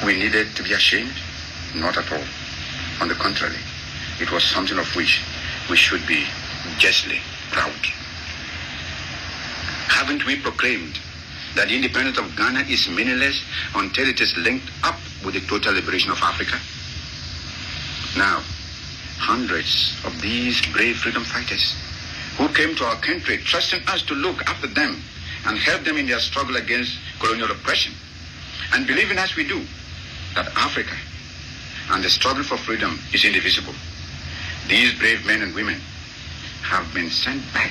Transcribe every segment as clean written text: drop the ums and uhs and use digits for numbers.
we needed to be ashamed? Not at all. On the contrary, it was something of which we should be justly proud. Haven't we proclaimed that the independence of Ghana is meaningless until it is linked up with the total liberation of Africa? Now, hundreds of these brave freedom fighters who came to our country trusting us to look after them and help them in their struggle against colonial oppression, and believing as we do that Africa and the struggle for freedom is indivisible. These brave men and women have been sent back,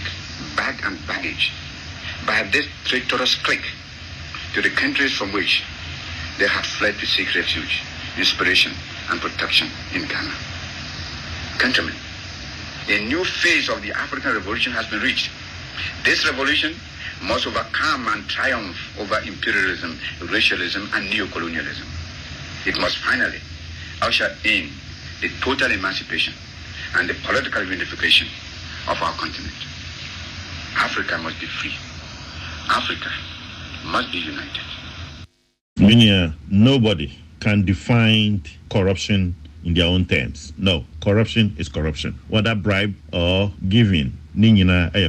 bag and baggage, by this traitorous clique to the countries from which they had fled to seek refuge, inspiration, and protection in Ghana. Countrymen, a new phase of the African Revolution has been reached. This revolution must overcome and triumph over imperialism, racialism, and neocolonialism. It must finally usher in the total emancipation and the political unification of our continent. Africa must be free. Africa must be united. Nobody can define corruption in their own terms. No, corruption is corruption. Whether bribe or giving,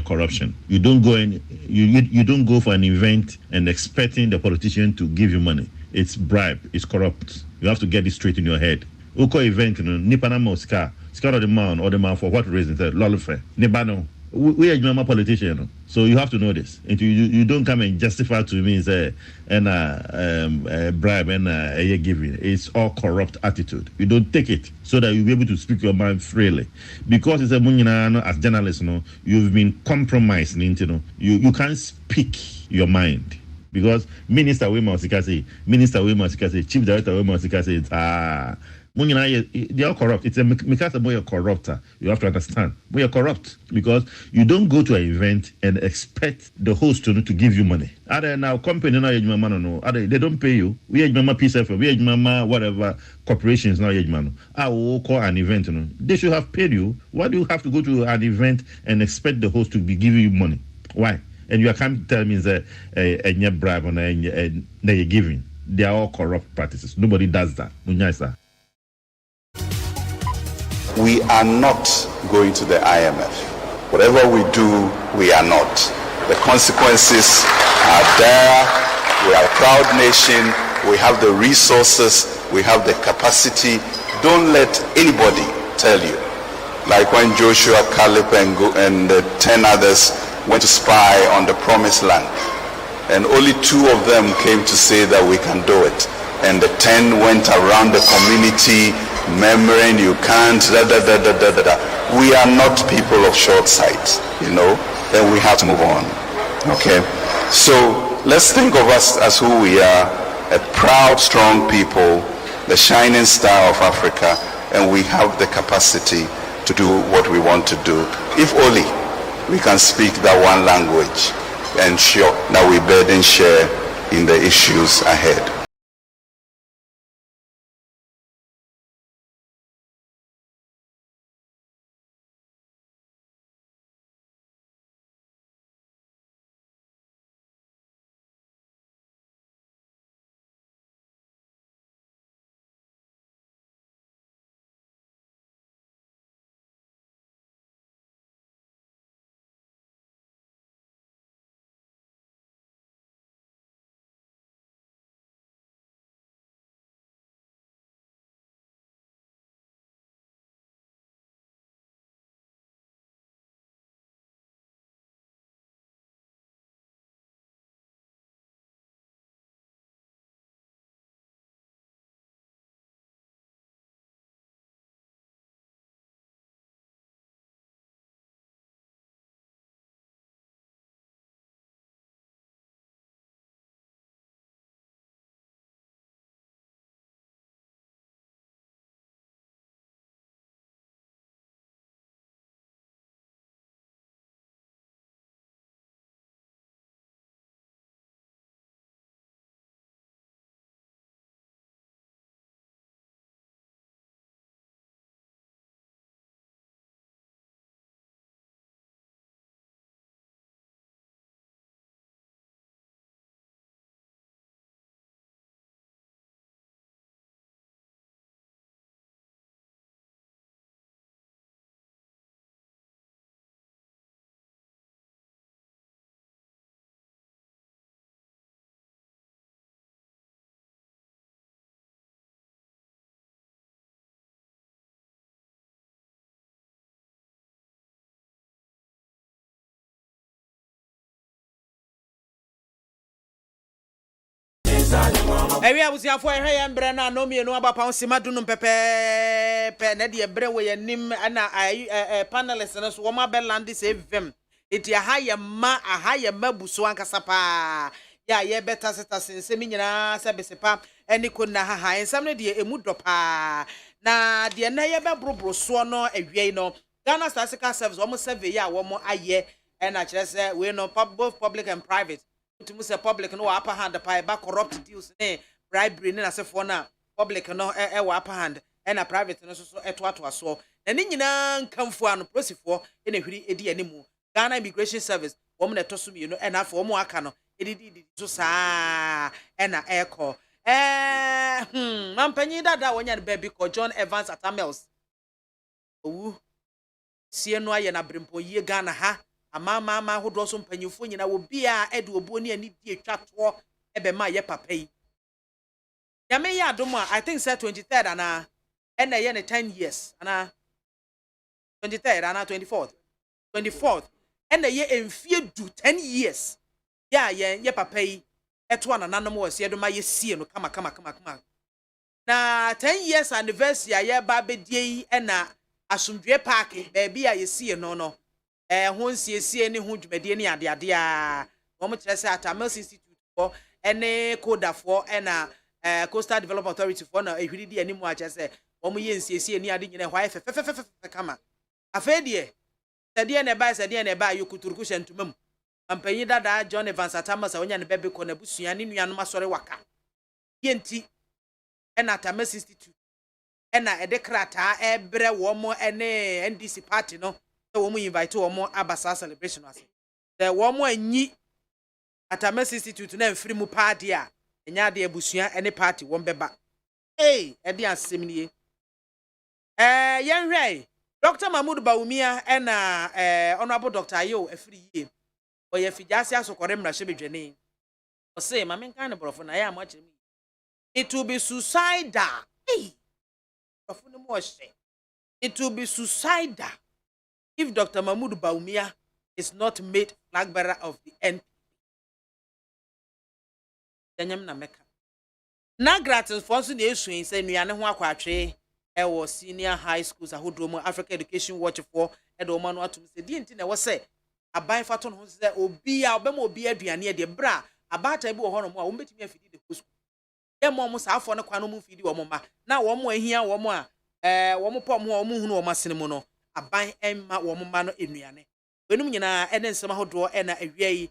corruption. You don't go you don't go for an event and expecting the politician to give you money. It's bribe. It's corrupt. You have to get it straight in your head. Uko event, Nipana Mosca, Scar of the man or the man for what reason? Lolofe. Nibano. We are a politician, so you have to know this. And you don't come and justify to me say and bribe and giving. It's all corrupt attitude. You don't take it so that you'll be able to speak your mind freely. Because it's a as journalists, you've been compromised. You can't speak your mind. Because Minister Wema say, Chief Director Wema say, they are corrupt. It's a because you're corrupt. You have to understand. We are corrupt because you don't go to an event and expect the host to give you money. Other now company no. They don't pay you. We are peace effort. We are whatever corporations now. I will call an event. They should have paid you. Why do you have to go to an event and expect the host to be giving you money? Why? And you can't tell me that a bribe and you're giving. They are all corrupt practices. Nobody does that. We are not going to the IMF. Whatever we do, we are not. The consequences are there. We are a proud nation. We have the resources. We have the capacity. Don't let anybody tell you. Like when Joshua, Caleb, and the 10 others went to spy on the promised land. And only 2 of them came to say that we can do it. And the 10 went around the community murmuring, you can't, We are not people of short sight, then we have to move on. Okay? So let's think of us as who we are, a proud, strong people, the shining star of Africa, and we have the capacity to do what we want to do. If only we can speak that one language and ensure that we burden share in the issues ahead. Ewi abusiafo ehwe ye mbre na no mienu abapa nsima dunum pepe na de ebre we yanim na panelists no so wo ma belandi save them eti aha ye mabuso ankasa pa ya ye beta seta sensem nyina se besepa eni ko na ha ensam no de emu dopa na de na ye bebrobro so no awie no Ghana Statistical Service wo mo survey ya wo mo aye na kire se we no both public and private to say public no upper hand pa ba corrupt deals ne bribery ne asefo na public no upper hand and a private no so eto so na ni nyina nkamfo ano prosifo na hwiri edi animu Ghana Immigration Service wo mo na to so mi no na afo wo mo aka no edidi so saa na eko mampanyi dada wonya ne baby ko John Evans Atamels owu sie no aye na brempo ye Ghana ha ama hodo so mpanyifo nyina wo bia ede obuo ne ani die twato ebe ma ye papa yi ya me ya adom I think say 23rd ana na ye ne 10 years ana 23rd ana 24th na ye emfie du 10 years ya ye papa yi eto ana nanom wo se do ma ye sie no kama na 10 years anniversary ya ba bedie yi na asomdwe park baby a ye sie no ho nsiesie ne ho dwumade ne ade a wo mo kire se Atamels Institute for ene kodafo na Coastal Development Authority for na ehwiri di animu a kire se wo mo ye nsiesie ne ade nyine hwae fe kama afedie sede ne ba yokuturuku shentumam ampanyi dada John Evans Atamels a wonya ne bebe ko na busua ne nuanom asore waka yenti na Atamels Institute na ede krata ebre wo mo ene NDC party no wo mu invite wo mo abasa celebration ase the wo mo anyi Atamels Institute na mfiri mu party a enya de abusua ene party wo mbeba ede asem nie yenhwe Dr. Mahmoud Bawumia na honorable Dr. Ayo afiri yie oye fijase asokore mra hye o say ma menkan ne brofo na ya mo akire mi it will be suicidal brofo no mo hye it will be suicidal if Dr. Mahmoud Bawumia is not made flag bearer of the NPP. Danyam na meka. Na gratis for so na esuin say nuane ho akwatwe wo senior high schools ahodo mu Africa Education Watch for edo ma no atum say di enti na wo say aban fato no say obi a obema obi aduane de bra abata bi wo ho no mo a wo betimi afidi de school. E mo sa afo no kwa no mu fidi wo mo ma na wo mo ahia wo mo a wo mo pom wo mo hunu wo masene mu no aban emma wo mma no enuane wenum nyina ene nsema hodo na awiei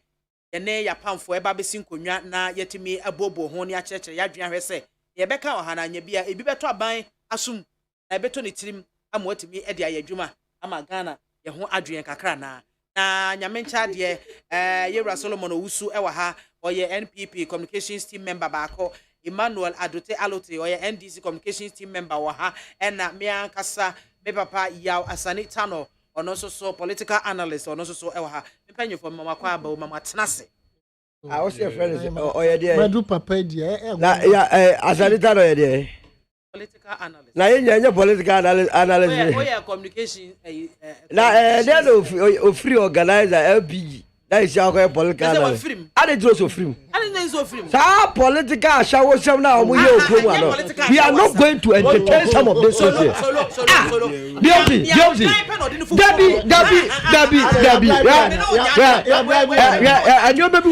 ene ya pamfo eba besi nkonwa na yetimi abobo ho ne akyekere ya dwan hwese ye beka ohana anya bia ebi beto aban asum na beto ne tirim ama watimi ede ayadwuma ama Ghana ye ho adwen kakra na nyamencha de Yewra Solomon Owusu ewa ha oye NPP communications team member baako Emmanuel Adote Alote oye NDC communications team member wa ha na me ankasa me papa yaw Asani Tano ono so political analyst ono so ewa ha mpanyo for mama kwa ba mama tenase what's your friend oye there Madu papa there na ya Asani Tano oye there political analyst na yenye political analyst oye communication na there no free organizer LPG that is how political analyst and it also free political show some now we are not going to entertain some of this Debbie and you baby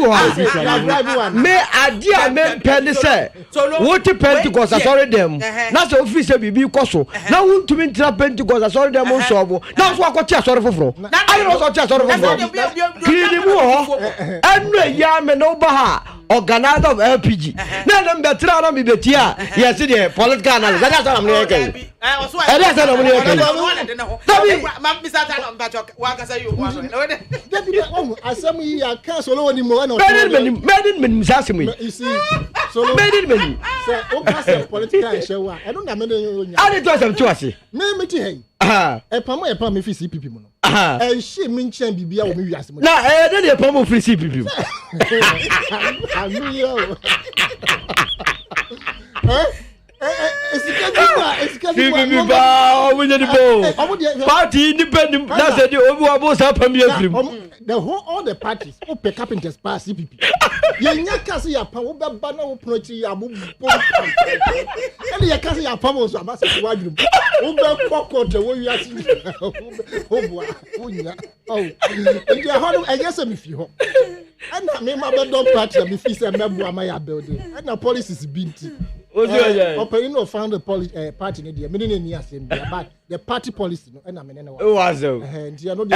me idea me pen say what Pentecost sorry them na so free say bibi koso na won to me Pentecost sorry them on so na so akotia sorry foforo I no so tia sorry foforo kiri mu ho enu ya me no ba ha organizer of LPG na dem betra na me betia yes the political analyst that's what I'm saying that's what I'm saying ma Mr. Tano mbacho wakasa you Debbie asem yi ya kan solo woni mo na made in misasem you see solo made in many say o ka say political show I don't na me nya I do some to ase me ti hen e pam me fi CPP mo no she me nchen bibia wo me wiase mo na dey pam free CPP Party independent. That's the whole all the parties who pick up in the spa CPP. You can't see a power banner prochi abu. And you can't see a power so much as wardrobe. Oh, the way you are seeing. Oh, I guess I'm if you. And I mean, my dog party, I'm if he's a member of my building. And the police is beating. Operino found the party in the middle in years, but the party policy, and I mean, oh, was so. And you know, the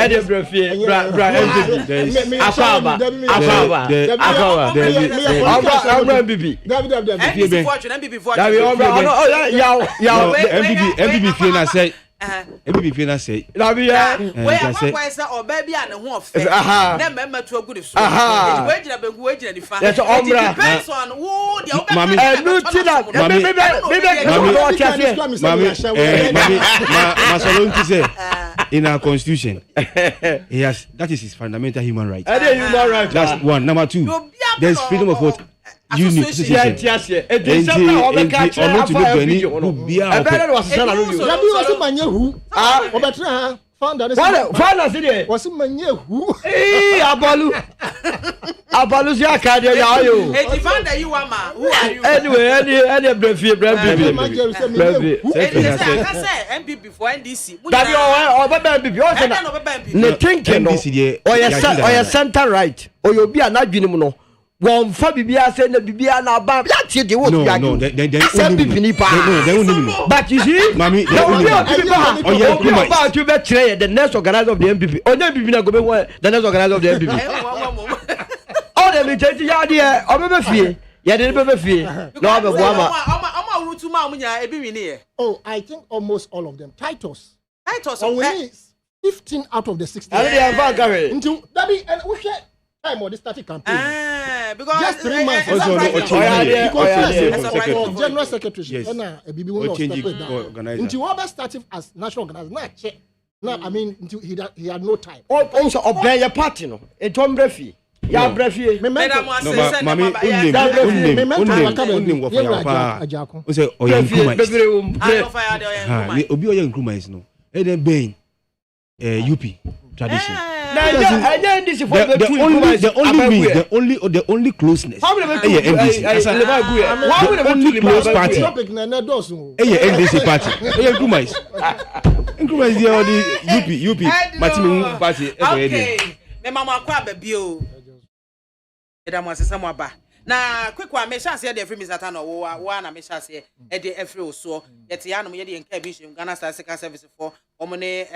MPP feel na say where or baby and who of na member to a good so we gina bengu we gina difa it depends on who the Mami in our constitution yes that is his fundamental human right. That's one. Number two, there's freedom of what union association. One for Bibia said the Bibia now, but that's it. No, but you see, Mammy, about you betray the next organizer of the MPP. Or then be the next organizer of the MPP. Oh, they be taking the idea of a fee. Yeah, they never fear. No, oh, I think almost all of them. Titus, only 15 out of the 16. Into that be and we share. Time or the static campaign. Because just 3 months. General secretary. Yes. Into what started as national organizer. Now, I mean, he had no time. Also, obey your party. No, a Tom Brefi. Ya Brefi. UP tradition. The only closeness. Only close party. NDC party. Nkrumah is the UP. Matimu party. Okay. Me mama kwa babio. Edamu asesa mo aba. Na quick one me chance dey free me satano wo na me chance e dey free oso yete ya no ye dey nka bi Ghana State Service for omone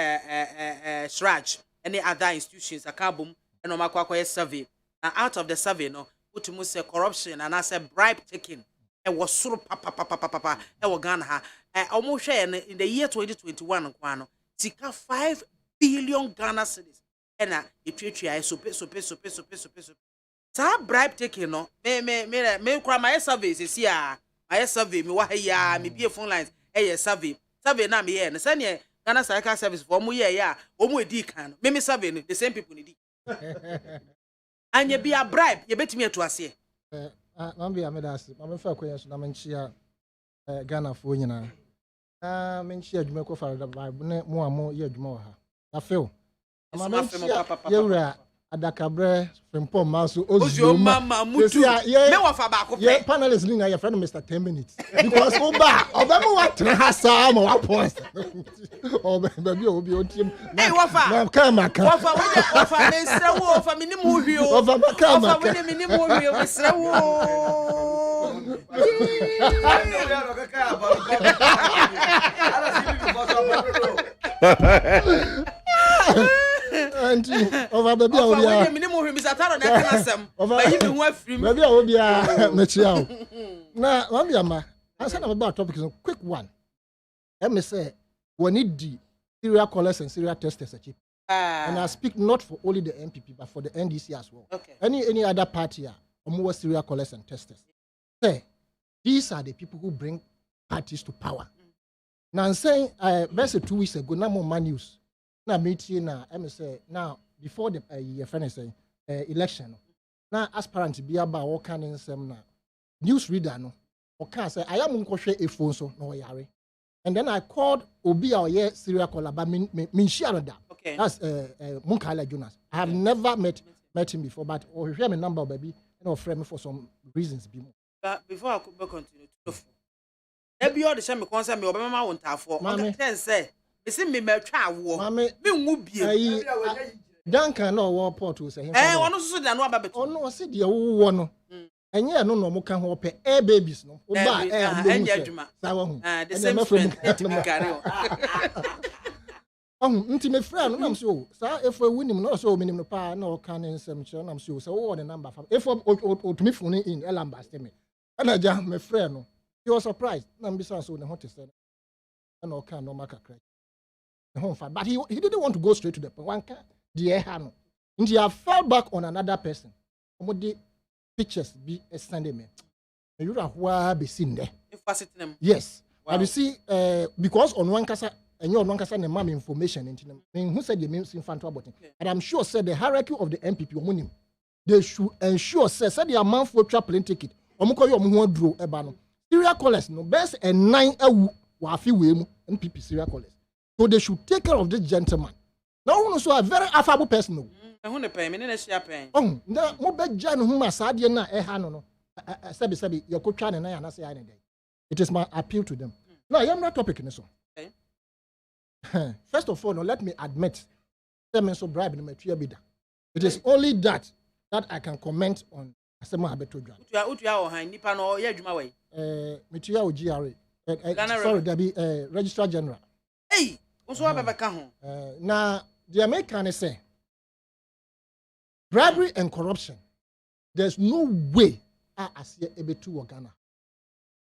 Shraj any other institutions akabum and omakwa survey. And out of the survey no utumu say corruption and I say bribe taking e was suru papa e wo Ghana ha omo hwe in the year 2021 kwa no tika 5 billion Ghana cedis na etwetwa so sa bribe taking no me kura my survey see ah my survey me wa ya me be phone lines survey na me no say ne Ghana State Service for mu ya omo edi kan me survey no the same people need anya be a bribe ye betimi eto ase man be amedase ma me fa kwenya so na menchia Ghana fo nyina na menchia adwuma ko fa da bribe ne mo amo ye adwuma wa ha afeo ma menchia yewura adakabre frimpom maso ozio mama mutu me wa fa ba ko pe panelist linga your friend Mr 10 minutes because obama what hasa ma wa points baby obi otim wa fa na kama wa fa me sra wo fa me ni mu hwio wa fa kama wa fa me ni mu hwio me sra wo and over baby obia me ni mu hwio me sataro na kana asem ba yi me ho afrim baby obia me chia na mama answer na about topic is a quick one. Let me say we need the serial callers and serial testers cheap. And I speak not for only the MPP but for the NDC as well. Okay. Any other party more serial callers and testers. Say these are the people who bring parties to power. Now I'm saying verse 2 weeks ago now more news. Now meeting now I say now before the election now aspirant be about all kind of some now news reader no Okay, say I am unkoshe a phone so no yare. And then I called Obi or serial caller, but min share that. Okay. That's Munkala Jonas. I have never met him before, but or hear my number, baby, you know, friend me for some reasons. But before I could continue, every other time concern me, Obama won't have for. Then say, it's in me, my child war. Me won't be. Duncan no war port to say. One also than what about. Oh no, I said you one. And yeah, no more can hope air babies no. The same friend. Intimate friend, I'm sure. Sir, if we win him, not so minimum no power, no can in some show, I'm sure. So, what the number from if to me phone in Elambas, me. And I jam my friend, no. He was surprised. I'm besides so the hottest. And no can no mark a crack. The home fan, but he didn't want to go straight to the point. One can, dear Hano. And he have fell back on another person. The pictures be extended me. You are where be seen there. Yes. Wow. And you see, because on one casa, and you're one casa and MAAME information into them. Who said the means in front about it? And I'm sure said the hierarchy of the MPP, they should ensure said the amount for plane ticket. Omuko yo mu draw ebano. Serial callers no best and 9 wa fi we mu MPP serial callers. So they should take care of this gentleman. Now who so a very affable person. Who ne pay me na share pay. Oh, na mo be jan hu masade na no. Sabi your coach and I say I dey. It is my appeal to them. Now, I am not topic in this one. Okay. First of all, no, let me admit, so bribe in my bidder. It is only that I can comment on Asema Abetoja. Nipa no ye adwuma way. Metua GRA. Sorry, there be Registrar General. Hey, also abeka ho. Now, the American say bribery and corruption. There's no way as ye ebetu Ghana.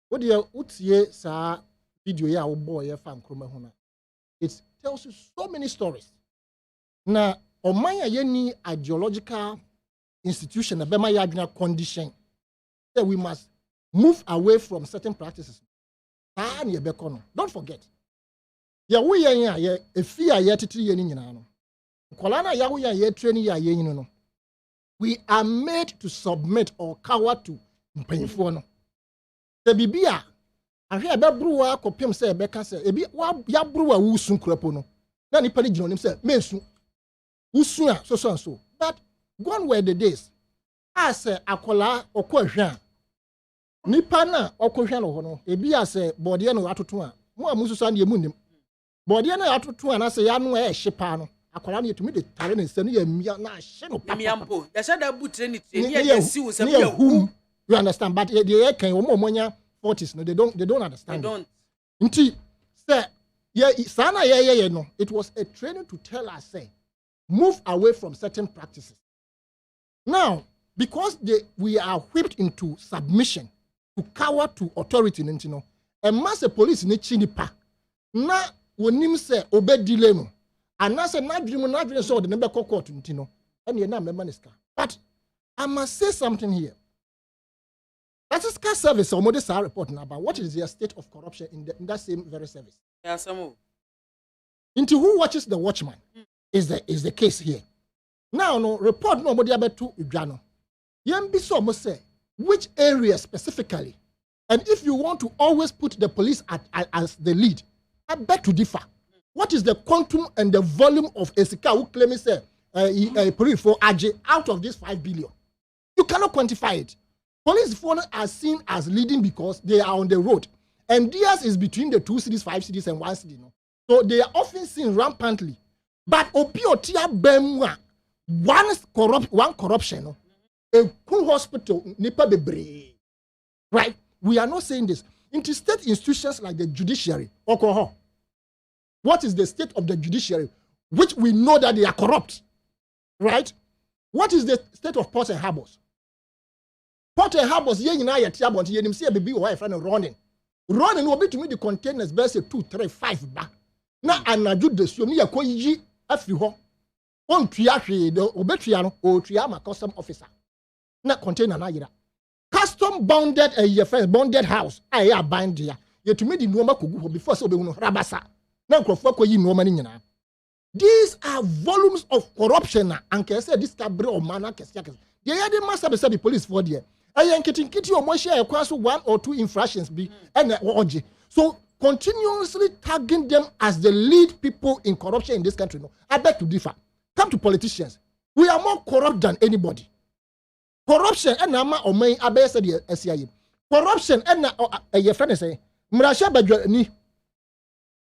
What do you utie sa video ya boy ya fam kroma ho na. It tells you so many stories. Na omanya ye ni ideological institution na bema ya adwena condition that we must move away from certain practices. Don't forget. Ya wo yen ya efi a ye titiri ye ni nyina no. Kola na ya wo ya training ya ye nyino no. We are made to submit or cower to mpanyifo no. The bibia ahwe ebebruwa kopim se ebeka se ebi ya bruwa wusun krapo no na nipa ni gino nim se mensu wusun a so but gone were the days as akola okohwa nipa na okohwa no ho no ebi ase bode no atoto a mo amusu san de munim bode na atoto a na se ya no e hyepa no akola no yetumi de tare ne se no ya mia na hye no miampo ya sha da butre ni ya si wo se ya hu. You understand? But they can omonya 40s. No, they don't understand. They don't. Inti say yeah no. It was a training to tell us say move away from certain practices. Now, because we are whipped into submission to cower to authority, you know, and mass police ni chinipa. Na wonim say obedile no. And na say na dream so the number court, you know. And you na memaniska. But I must say something here. That is car service or modest report about what is the state of corruption in that same very service. Yeah, some. Into who watches the watchman is the case here. Now no report nobody about to Ugano. Yembi so must say which area specifically, and if you want to always put the police as the lead, I beg to differ. What is the quantum and the volume of Esika who claim say police for AJ out of this 5 billion? You cannot quantify it. Police force are seen as leading because they are on the road. And theirs is between the 2 cities, 5 cities, and 1 city. No? So they are often seen rampantly. But Opiotia Bemwa, one corruption, no? A cool hospital, Nipa Bebre. Right? We are not saying this. Into state institutions like the judiciary, Okoho. What is the state of the judiciary? Which we know that they are corrupt. Right? What is the state of ports and harbors? Port and harbors, ye na ya tiabont ye nim se bebi o friend running will be to me the containers best 2 3 5 ba na anaju de so mi yakoyi afri ho on tua hwe de obetua no o tua ma custom officer na container na yira custom bounded your first bounded house I bind there ye to me the no ma kogu ho before so be hu no rabasa na nkrofo akoyi no ma ni nyina. These are volumes of corruption and can say this cabre or manner kesi. The other must have said the police for there. ayen kiti o mo share ekwa so 1 or 2 infractions be and oje. So continuously tagging them as the lead people in corruption in this country. No, I beg to differ. Come to politicians. We are more corrupt than anybody. Corruption and nama or may abe said the corruption and your friend say Mrasha Badjani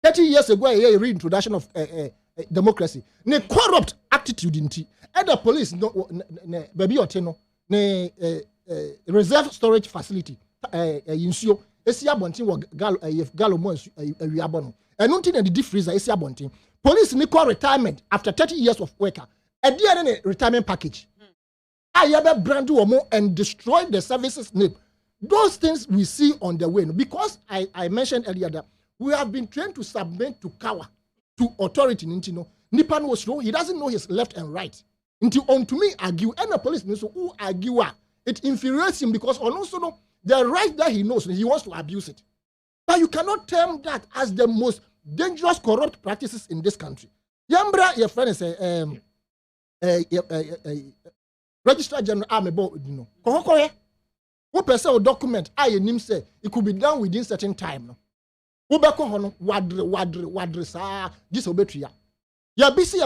30 years ago a reintroduction of democracy. Ne corrupt attitude in tea. And the police no baby oteno ne reserve storage facility insio Esia Bontin wa Gallo Mons Riabono. And nothing in the deep freezer Esia Bontin. Police ni call retirement after 30 years of worker. A dear retirement package. I ever brand more and destroy the services name. Those things we see on the way. Because I mentioned earlier that we have been trained to submit to cower, to authority. Nipan was slow. He doesn't know his left and right. Until on to me argue, and the police so who argue, it infuriates him because on also know the right that he knows, he wants to abuse it. But you cannot term that as the most dangerous corrupt practices in this country. Yambra, your friend say, Registrar General Amebo, you know. Kohokoye, who person or document, I and him say it could be done within certain time. No, Ubeko hono wadre sa disobetria. Ya busy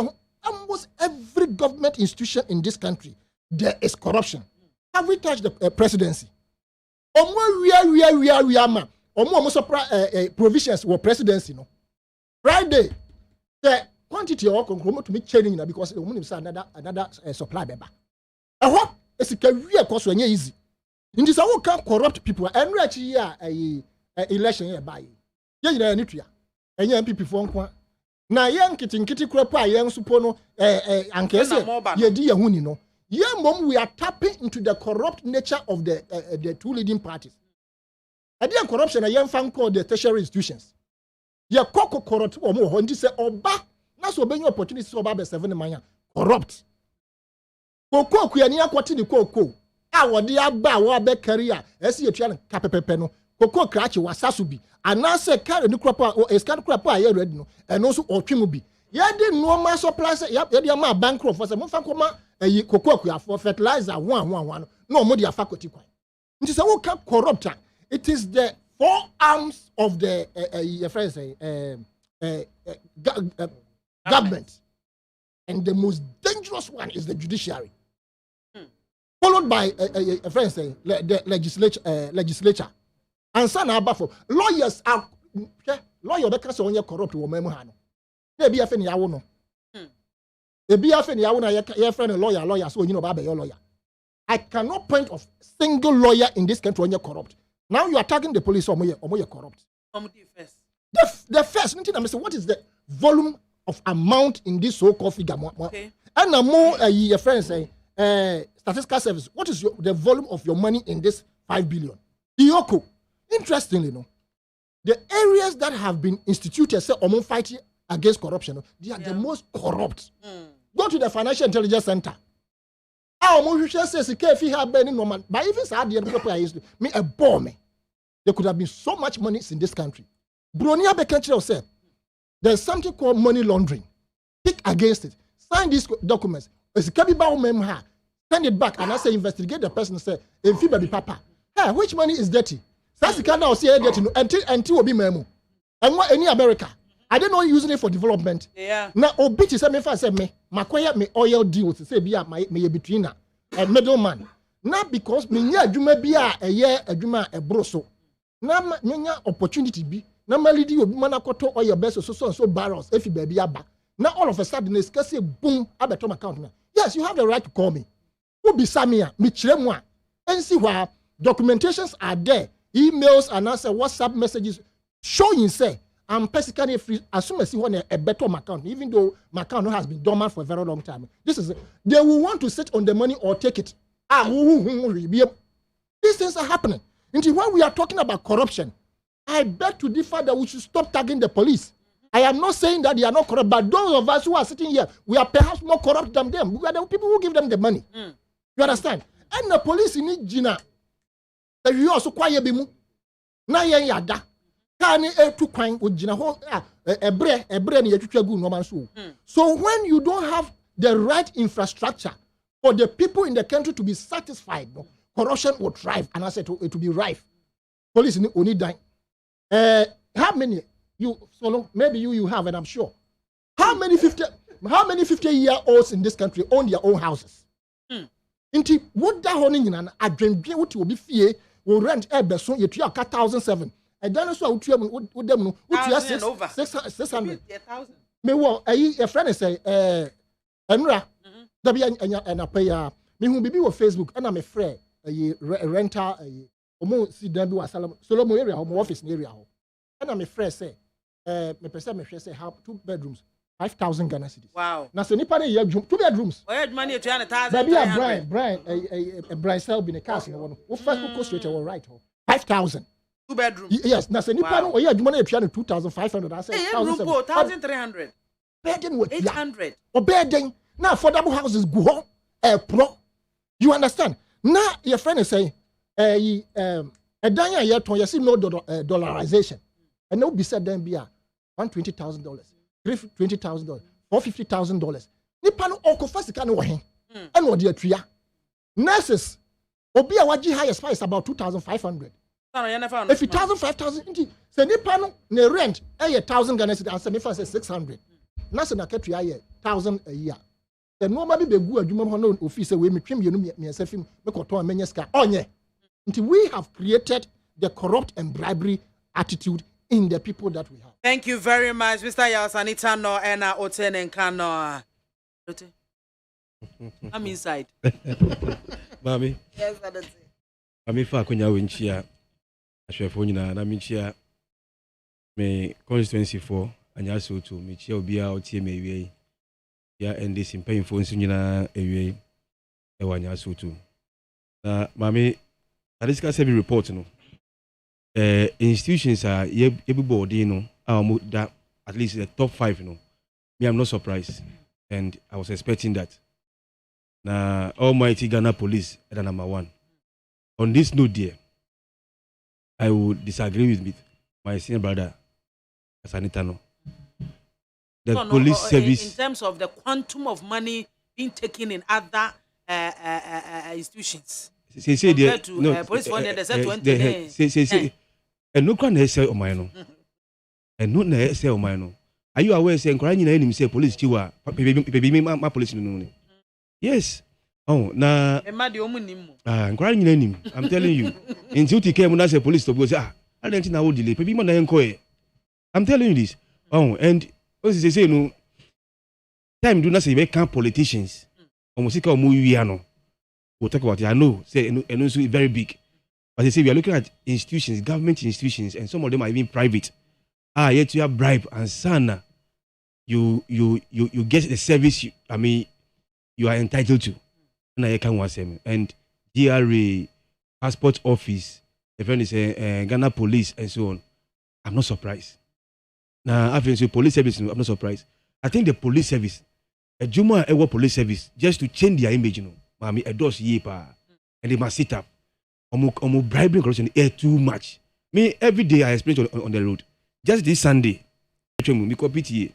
almost every government institution in this country there is corruption. Have we touched the presidency? Omo we ama. Omo provisions were presidency no. Friday, the quantity of concrete to make changing because the woman is another supply beba. I hope it's a career cost when easy. In this, I will can corrupt people and reach here a election here by. Yeah, you know, nutria. And young people for now, young kitty crapa, young supono, and Kessa, ye dear Hunino. Yeah, mom, we are tapping into the corrupt nature of the two leading parties. A dear corruption, a young fan called the tertiary institutions. Yeah, coco corrupt or more, and this say, oh, bah, that's what being opportunity so about 7 million corrupt. Koko kuyania kwati ni koko. Wodi aba wa be career. Esi etua no kapepepe no. Koko krachi wasasubi. Anase kare ni krapa o eskan krapa aye ready no. Eno so otwemu bi. Ye de normal supply say ye de ma bankrupt for say mo fa koma koko akuya for fertilizer one no. No mo de afa kwati kwan. Nti say wo ka corrupt. It is the forearms of the your friends say government. And the most dangerous one is the judiciary. Followed by a friend say the legislature. And son abafo lawyers are lawyer be kase onye corrupt wo memu ha no. Na bi afa ni yawo no. E bi afa ni yawo na your friend lawyer so onye no ba be your lawyer. I cannot point of single lawyer in this country onye corrupt. Now you are attacking the police omoye corrupt. The first thing I say what is the volume of amount in this so-called figure. Okay. And now more your friends say statistical service. What is the volume of your money in this 5 billion? Iyoko. Interestingly, no, the areas that have been instituted say fighting against corruption, they are the most corrupt. Go to the Financial Intelligence Center. Says if he had been in Norman, but even sad the me a bomb. There could have been so much money in this country. Bronia Bekanchiro said there's something called money laundering. Pick against it. Sign these documents. Send it back and I say investigate the person. Say if you baby papa, hey, which money is dirty? That's the kind of say dirty until will be memo. And what any America? I don't know using it for development. Yeah. Now obiti say me fa say me makoya me oil deals say be me between a middleman. Not because me nya adwuma bi a eye adwuma ebroso. Na nya opportunity bi. Na malidi obi mana koto oil best so barrels if you baby aba. Now all of a sudden it's say boom abetom account now. Yes, you have the right to call me. Who be Samia me chire mo and see why documentations are there. Emails and answer WhatsApp messages showing say I'm basically free as soon as you want a better account, even though my account has been dormant for a very long time. This is they will want to sit on the money or take it. These things are happening. Until when we are talking about corruption, I beg to differ that we should stop tagging the police. I am not saying that they are not corrupt, but those of us who are sitting here, we are perhaps more corrupt than them. We are the people who give them the money. You understand? And the police in Gina, you also quiet bimu. Na yen yada. Kani etu kwan ojina ho ebre na yetwetwa gu no man so. So when you don't have the right infrastructure for the people in the country to be satisfied, no, corruption will thrive, and I said it will be rife. Police only dying. How many you Solo? Maybe you have, and I'm sure. How many 50-year-olds in this country own their own houses? Inti what that honing in an adrenaline what will be fear will rent a beson you 1,007. And then also with them what you 600. Me wo a friend say Enra Dabia and a payer me who be with Facebook and I'm a friend a renter a see them do a Solomon area home office area and I'm a friend say me person me say have 2 bedrooms 5,000 Ghana cedis. Wow. Now, so nipa ye 2 bedrooms. Where money 200,000. Baby, Brian sell be in a castle. We first go straight or right. 5,000. 2 bedrooms. Yes. Now, so nipa no ye money 2,500. I say 1,300. Bedden with 800. Or bedden. Now, affordable houses go pro. You understand? Now, your friend is saying, a danya ye to you see no dollarization, and no be said then be $120,000. $20,000, $450,000. Nipa no oko first can wo hen. And what the nurses obi a waji highest price about 2,500. If 1,000-5,000 say nipa no ne rent 1,000 Ghana cedis and say me for say 600. Nurse na ketua 1,000 a year. The normal be gu adwuma ho no office we metwem yenu me sefim me koton amenya ska onye. Until we have created the corrupt and bribery attitude in the people that we have. Thank you very much, Mr. Yasanita no and Oten and Kano. I'm inside. Mami. Yes, I don't see. Mami fa konya winchia. Ashwefo nyina na minchia me constituency for anya so to me chia obi a otie me wie. Ya NDC mpanyimfo nso nyina ewie e wanya so to. Na mami adisika se report no. Institutions are everybody know that at least the top 5 me I'm not surprised and I was expecting that. Now almighty Ghana police at number 1. On this note dear, I would disagree with my senior brother Asanitano. The police service in terms of the quantum of money being taken in other institutions. Say no police fund they said 20. And no can say Omano. And no na say Omano. Are you aware say crying in him say police chiwa baby my police no. Yes. Oh na crying in him. I'm telling you. Until he came and say police to go say I don't know delay. Baby man na enko. I'm telling you this. Oh and what they say no time do not say we can politicians. Almost like no. We'll talk about it. I know say and also very big. But they say we are looking at institutions, government institutions, and some of them are even private. Yet you have bribe and sana. You get the service you are entitled to. And DRA, passport office, if any say Ghana police and so on. I'm not surprised. Now after so police service, I'm not surprised. I think the police service, a Juma Ewa police service, just to change their image, a does yepa, and they must sit up. Bribing corruption is too much. Me every day I experience on the road. Just this Sunday, me copy PTA.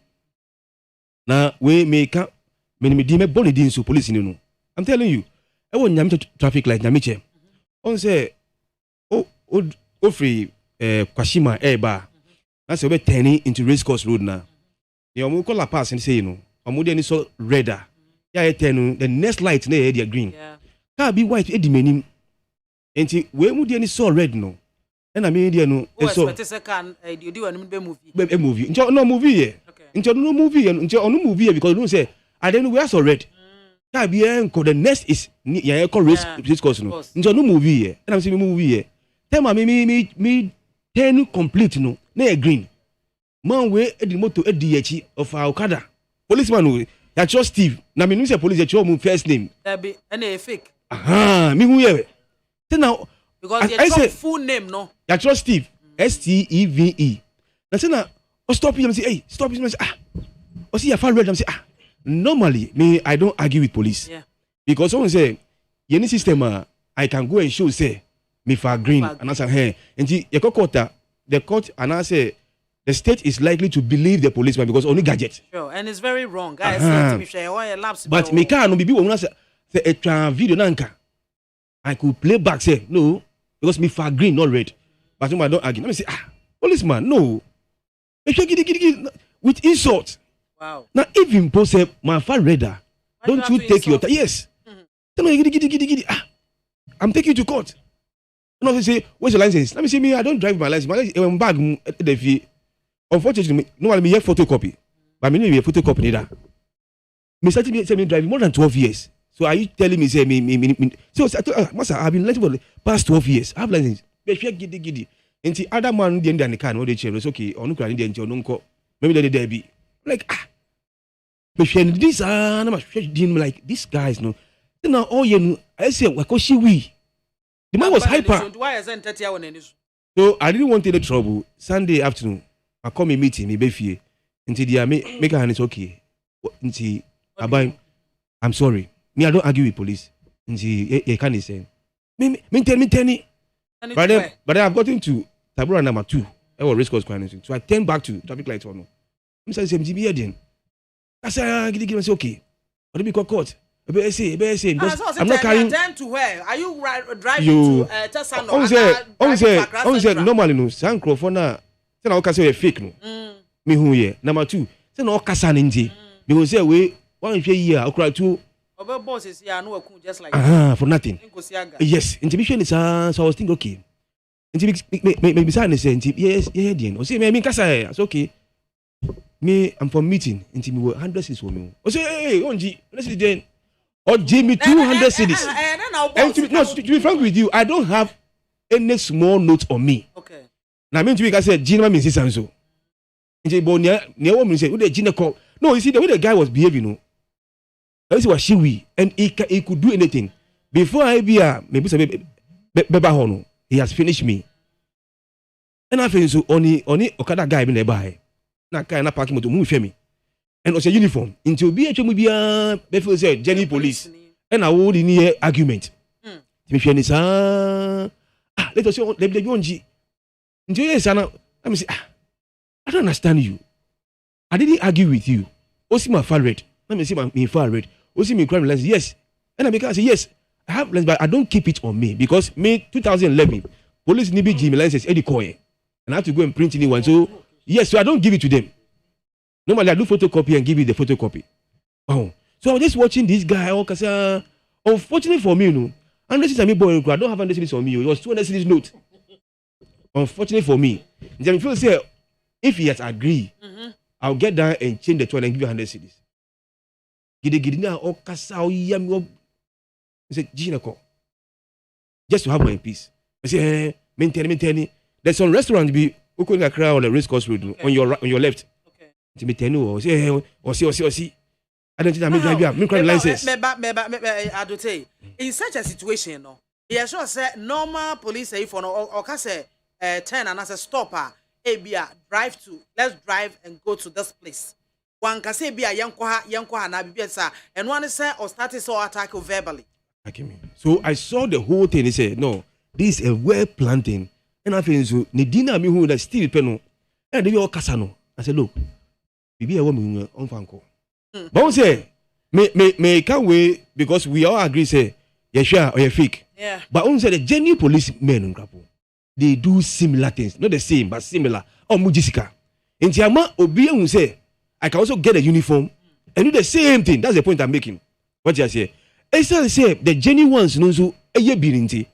Now we make up me bonny din so police no. I'm telling you, I want nyamiche traffic light nyamiche. On say free Kwashima eba. Na say we turning into race course road now. You omo call la pass and say omo dey any so redder. Ya turn the next light na dey green. Car be white e di menim. Enti we mu dey any so red no. And I mean, no, so second, you do a movie. A movie. No movie here. Into no movie and into no movie because you say, I don't know where so red. The next is race course. No, into no movie here. And I'm saying movie here. Tell me 10 complete no. Na green. Man we the motor DH of our Okada. Policeman no. Ya trust Steve. Na me no say police ya my first name. That be any fake. Me who here. Now because you say full name no. I trust Steve. STEVE. I say na stop him say hey stop him say I see a far red say normally me I don't argue with police. Yeah. Because someone say any system I can go and show say me for green and I say hey and the court and I say the state is likely to believe the policeman because only gadget. Sure, and it's very wrong. Guys, but me can no be one say a video nanka. I could play back, say, no, because me for green, not red. But I don't argue. Let me say, policeman, no. With insult. Wow. Now, if you impose my far redder, don't you take your time? Yes. I'm taking you to court. And I say, where's your license? Let me see, me, I don't drive my license. My license is bag. Unfortunately, no one have photocopy. But I mean, a photocopy neither. Me started me driving more than 12 years. So are you telling me, say, me so master, I've been listening for the past 12 years. I have license. Giddy. And the other man, the end of the car, no, they change. It's okay. Or no, maybe they be like, but this, I'm like, these guys, no. Then now, all you know, I say, we. The man was hyper. So I didn't want any trouble. Sunday afternoon, I come a meeting, me be until they make a hand is okay. Until I'm sorry. Me, I don't argue with police. Until you can't say. Me tell me. But then I've gotten to Tabura number 2. I was race course crime. So I turn back to traffic light or no. I'm saying, MGB I say, okay. What do we call court? I'm not carrying. To where? Are you driving to Tesano? On say normally no. San Crofona. Say na okase fake no. Me who here. Number 2. Say na okasa ninji. Because say we one year okra 2. Obe boss is here no just like for nothing. Yes. Intimation is so I was thinking okay. Me beside say yes then. O say me kasa it's okay. Me I'm for meeting. Me 100 cities for me. O say hey onji. Let's see then. Or Jimmy 200 cities. And to be frank with you, I don't have any small note on me. Okay. Now I mean to be I said Gina means so. Near woman say, "Who the Gina call?" No, you see the way the guy was behaving, no. That was she and he could do anything. Before I be maybe some Beba Hono, he has finished me. And I feel so only Okada guy in the buy. Na kind of parking motor move me. And also uniform. Until be a say Jenny police. And I would in here argument. Let us say let me go on G. Until yes, let me say I don't understand you. I didn't argue with you. Also my far red. Let me see my far red. Also me crime license. Yes. And I say yes. I have license, but I don't keep it on me because May 2011 police need be license Eddie Koye. And I have to go and print in one. So yes, so I don't give it to them. Normally, I do photocopy and give you the photocopy. Oh, so I was just watching this guy. Unfortunately for me, no, and this is a me boy. I don't have 100 cities on me. It was 200 cities note. Unfortunately for me, then if you say if he has agreed, I'll get down and change the 200 and give you 100 cities. Gidi now, I said, Gina, just to have my peace. I say, maintain. There's some restaurant be opening a crowd on the race course road on your left. To me tell you or see. I don't think I'm making license. I do say in such a situation, no. Yeah, sure say normal police say for no or can say 10 and as a stopper, let's drive and go to this place. One can say be a young na be sir, and one is say or started so attack verbally. So I saw the whole thing. He said, no, this is a well planting. And I feel so Nedina me who that still penal. And they all casano. I said, look. Maybe a woman on Fanco. But I say, may can't wait because we all agree, say, you're sure or you're fake. Yeah. But I say the genuine policemen in Grapo, they do similar things, not the same, but similar. Oh, Mujisika. And Tiama Obi say, I can also get a uniform and do the same thing. That's the point I'm making. What you say? I say the genuine ones, no, so a year the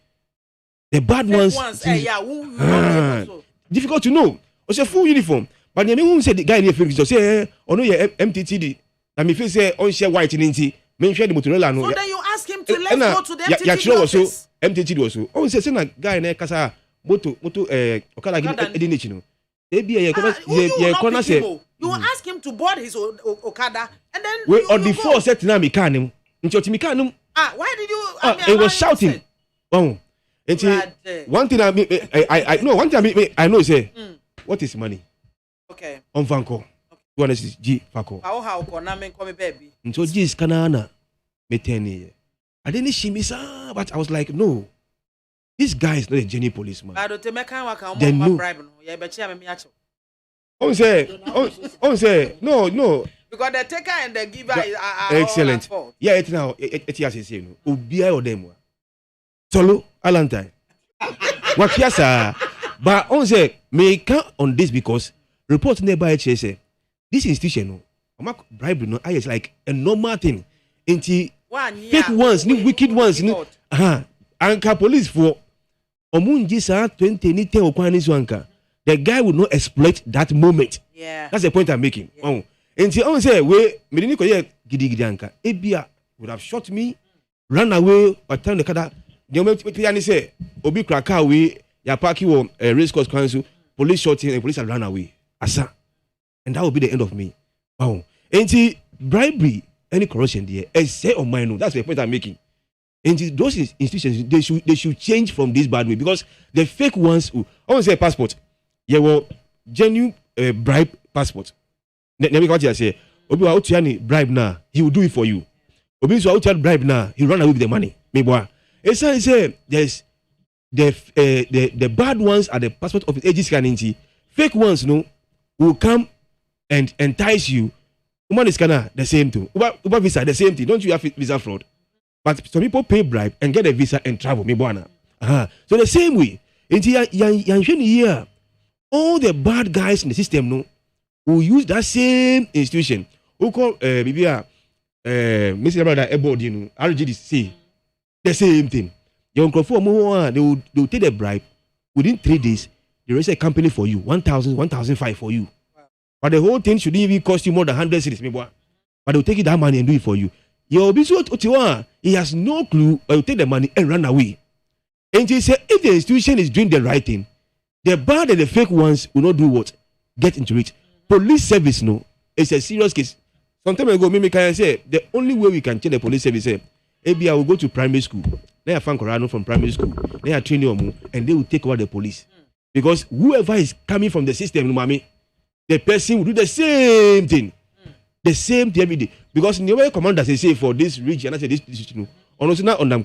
bad ones, difficult to know. It's a full uniform. But the who said the guy in the field just say, oh no, you're MTTD. And if you say, on share white in Inti, men share the Motorola. So then you ask him to let's go to the MTTD office. MTTD also. Oh, say, send a guy in a casa, moto, Okada, Edinich. Maybe a corner say, you ask him to board his Okada, and then we on the 4 set na Mikanum. Why did you? It was shouting. Oh, one thing I know. One thing I know say, what is money? Okay. On Vanco. 200 G Fako. How na men come baby. So G is Kanana. Me 10 years. I didn't see me, sir, but I was like, no. This guy is not a genuine policeman. I don't make one bribe. Yeah, but on say, no. Because the taker and the giver are excellent. Yeah, it's now. It has the same. Obia or them. Solo Alantine. What yes, but on say may count on this because report nearby say this institution no bribery no is like a normal thing. Into fake ones, wicked ones, anka police for omunji sa 20 ni 10 okwani so anka. The guy will not exploit that moment. Yeah. That's the point I'm making. Yeah. Until on say we me ni ko ye gidi anka. Ebia would have shot me, run away, or turn the car. The moment say obi kraka we ya parking on race course council, police shot him and police have run away. Asa. And that will be the end of me. Wow. Until bribery, any corruption there, say on my own. That's the point I'm making. And those institutions they should change from this bad way because the fake ones who I want to say passport. Yeah, well, genuine bribe passport. Never what you say. Obi wa utiani bribe na, he will do it for you. Obi wa utiani bribe na, he run away with the money. Maybe it's say there's the bad ones are the passport office agents scanning. Fake ones no will come and entice you. Woman is scanner the same thing. Uber visa the same thing. Don't you have visa fraud? But some people pay bribe and get a visa and travel. Maybe so the same way. Into all the bad guys in the system no will use that same institution. Who call Mr. Brother Ebodi RGDC the same thing. Your microphone they will take the bribe within 3 days. They raise a company for you 1,000, 1,500 for you. Wow. But the whole thing shouldn't even cost you more than 100 cities, maybe. But they'll take that money and do it for you. Your business he has no clue, but will take the money and run away. And he said, if the institution is doing the right thing, the bad and the fake ones will not do what? Get into it. Police service, no, it's a serious case. Some time ago, Mimi can say the only way we can change the police service is maybe I will go to primary school. They are fan Corano from primary school. They are training them and they will take over the police. Because whoever is coming from the system, mommy, the person will do the same thing. The same thing every day. Because in the way commanders they say for this region, I say this you know, not on them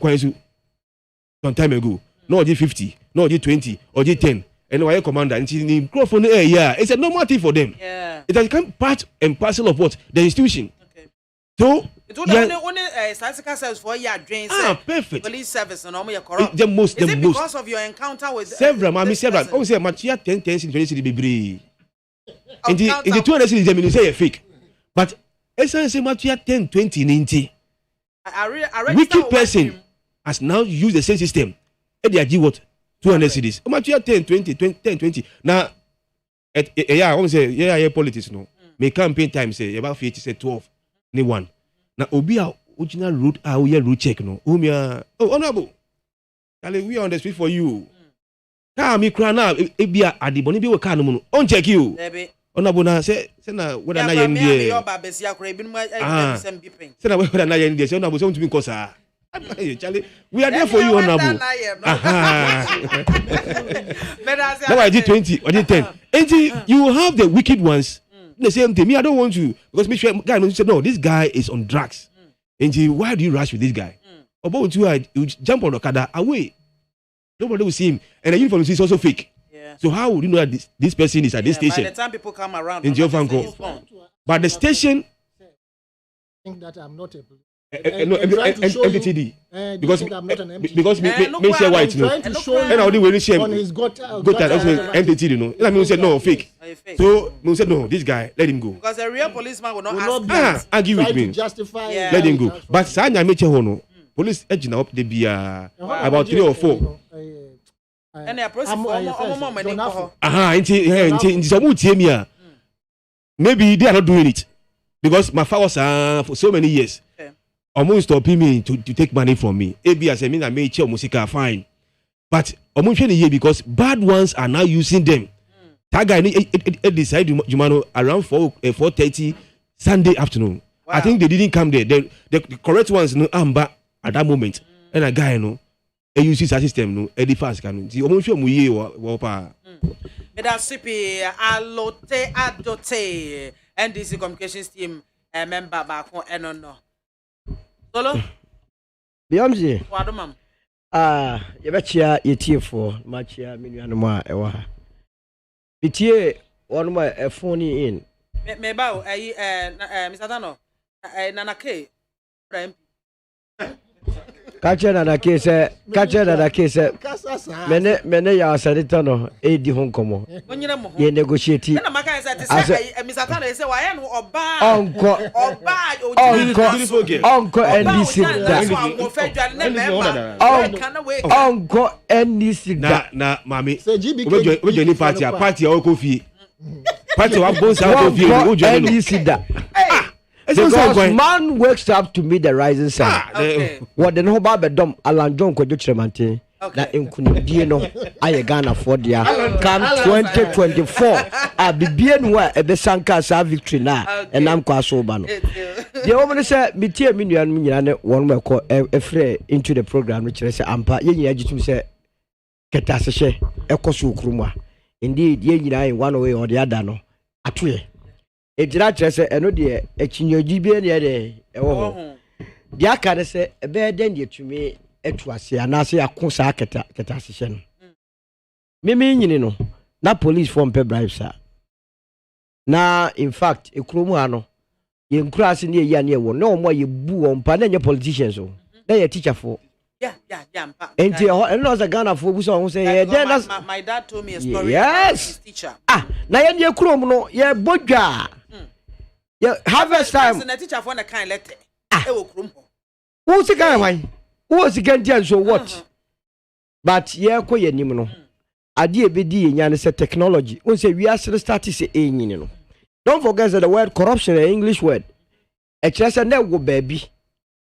some time ago. No, 50, no, 20, or 10. And why commander and the microphone it's a normal thing for them. Yeah. It has become part and parcel of what? The institution. Okay. So it would only statistical service for your drains. Perfect. Police service and all your corrupt. The most. Because of your encounter with several, several. Oh, say Machia 10 in 20 city be in the 200 cities, they say a fake. But essence Machia 10, 20, 90. Wicked person has now used the same system. And they are what? 200 cities. Machia 10, 20, 10, 20. Now, I want to say, yeah, politics, no. May campaign time say about 50, say 12, ni one. Now, Obia original route, route check, no. Honorable. We are on the street for you. Come, me cry now. Ebia, Adiboni, be work on on check you. Honorable, na say, na what I am here. Say, na what I am here. Say, honorable, say, to be cosa. Charlie, we are there for you, honorable. Now I did 20, I did 10. And you have the wicked ones. The same thing. Me, I don't want to because me sure guy said no, this guy is on drugs. And why do you rush with this guy? About you jump on the car away. Nobody will see him. And the uniform is also fake. Yeah. So how would you know that this person is at this station? By the time people come around, in your phone call. But the station. I think that I'm not able. MPTD because me share white no and I only share on his got MPTD no and I mean said no fake so me said no this guy let him go because a real policeman will not ask argue with me let him go but Sanya meche ho no police agent up they be about 3 or 4 and they are processing for in some tie me maybe they are not doing it because my father was for so many years almost stopping me to take money from me. ABS, I mean, I made sure music fine. But almost here because bad ones are now using them. That guy decided around 4:30 Sunday afternoon. Wow. I think they didn't come there. The correct ones no amba at that moment. And a guy no a uses system no Eddie fast can see almost sure muye pa. That's CP Alote Adote NDC Communications Team member back on no. Solo? Biamzi. Wadumam. You betcha ye tear for Machia Minuanuma Ewa. Bitie one more a phone in. Me bow, Mr. Dano, Nana K. Catcher na case mene ya sanita no edi hon komo ye negotiate na maka say misatana say wa ye no oba onko NDC onko NDC na mami obejo ni party o ko fi party wa bonsa ko fi o jo NDC da because man wakes up to meet the rising sun. What the no ba bedom Alan John ko Chiremante na enkunidie no aye Ghana for dia come 2024 abibie no a ebe sanka sa victory na enam kwa so ba no the woman say metie me nuan nyina ne won me ko efre into the program no kire say ampa ye nyina gitum say ketasehye ekoso okuruma indeed ye nyina in one way or the other no atoye ejira kire say eno de ekinyoji bi ne de ewo ho dia ka say ebe den de tumi etuase anase yakosa ketasehye no mimi nyini no na police form pay bribes na in fact ekromu ano ye nkurase ne ye ne wo na omo ye bu won pa na nye politicians o na ye teacher for yeah mpa enti no za Ghana for bu so won say ye then my dad told me a story yes. about his teacher na ye ne ekrom no ye bodwa ye harvest time na teacher for na kan letter e wo krom ho who si kan wan who si kan dia so what but ye ko ye nim no ade ebedi ye nya ne say technology won say we are start say enyini no. Don't forget that the word corruption is an English word. Actually, say na go baby.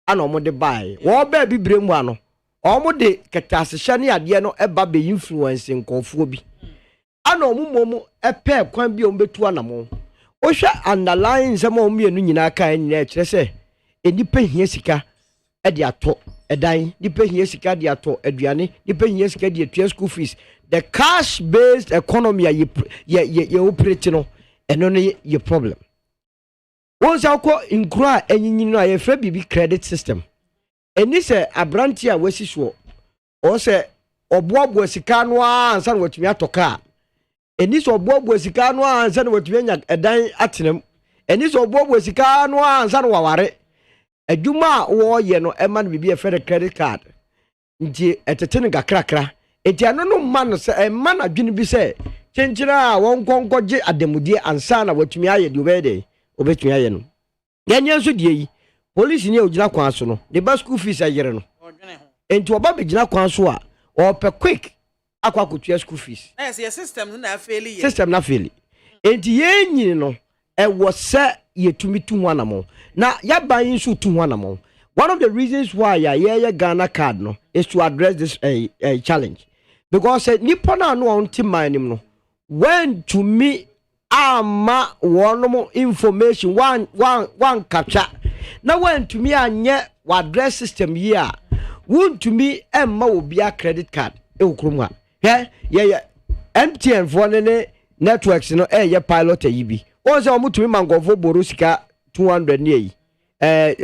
Ano mo de buy. Wo baby bremu ano. Omo de ketasehye ne ade no eba be influence nkonfo bi. Ano mo epe kwan bi o betu anamo. O hwa underline some o mienu nyina kan nyina actually say enipa hia sika e de ato edan, nipa hia sika de ato aduane, nipa hia sika de atua school fees. The cash based economy ye operate no eno no your problem. Once akọ nkura enyinyin no aye fra bibi credit system. Eni se abranti a wasiso o se oboabo sika no ansa na watumi atoka. Eni se oboabo sika no ansa na watumi anya edan atenam. Eni se oboabo sika no ansa na waware. Adwuma wo ye no ema no bibi e fra credit card. Nti etetene gakrakra. Enti ano no man se ema na dwene bi se chenchira won konkoje ademudie ansa na watumi aye de obede obetumi aye no yenye nso die yi police ni ogina kwan so no the bus school fees ayere no enti oba begina kwan so a ope quick akwa kotua school fees yes system na fail ye system na fail enti yenyi no e wo se yetumi tu ho anamo na yaban nso tu ho anamo. One of the reasons why ya Ghana card no is to address this challenge because nipa na no on team nim no when to me ama one information one capture now when to me anye address system here won to me emma obi a credit card e okromwa yeah MTN for ne networks no ye pilot ayibi won say omutumi mangofo borosika 200 ne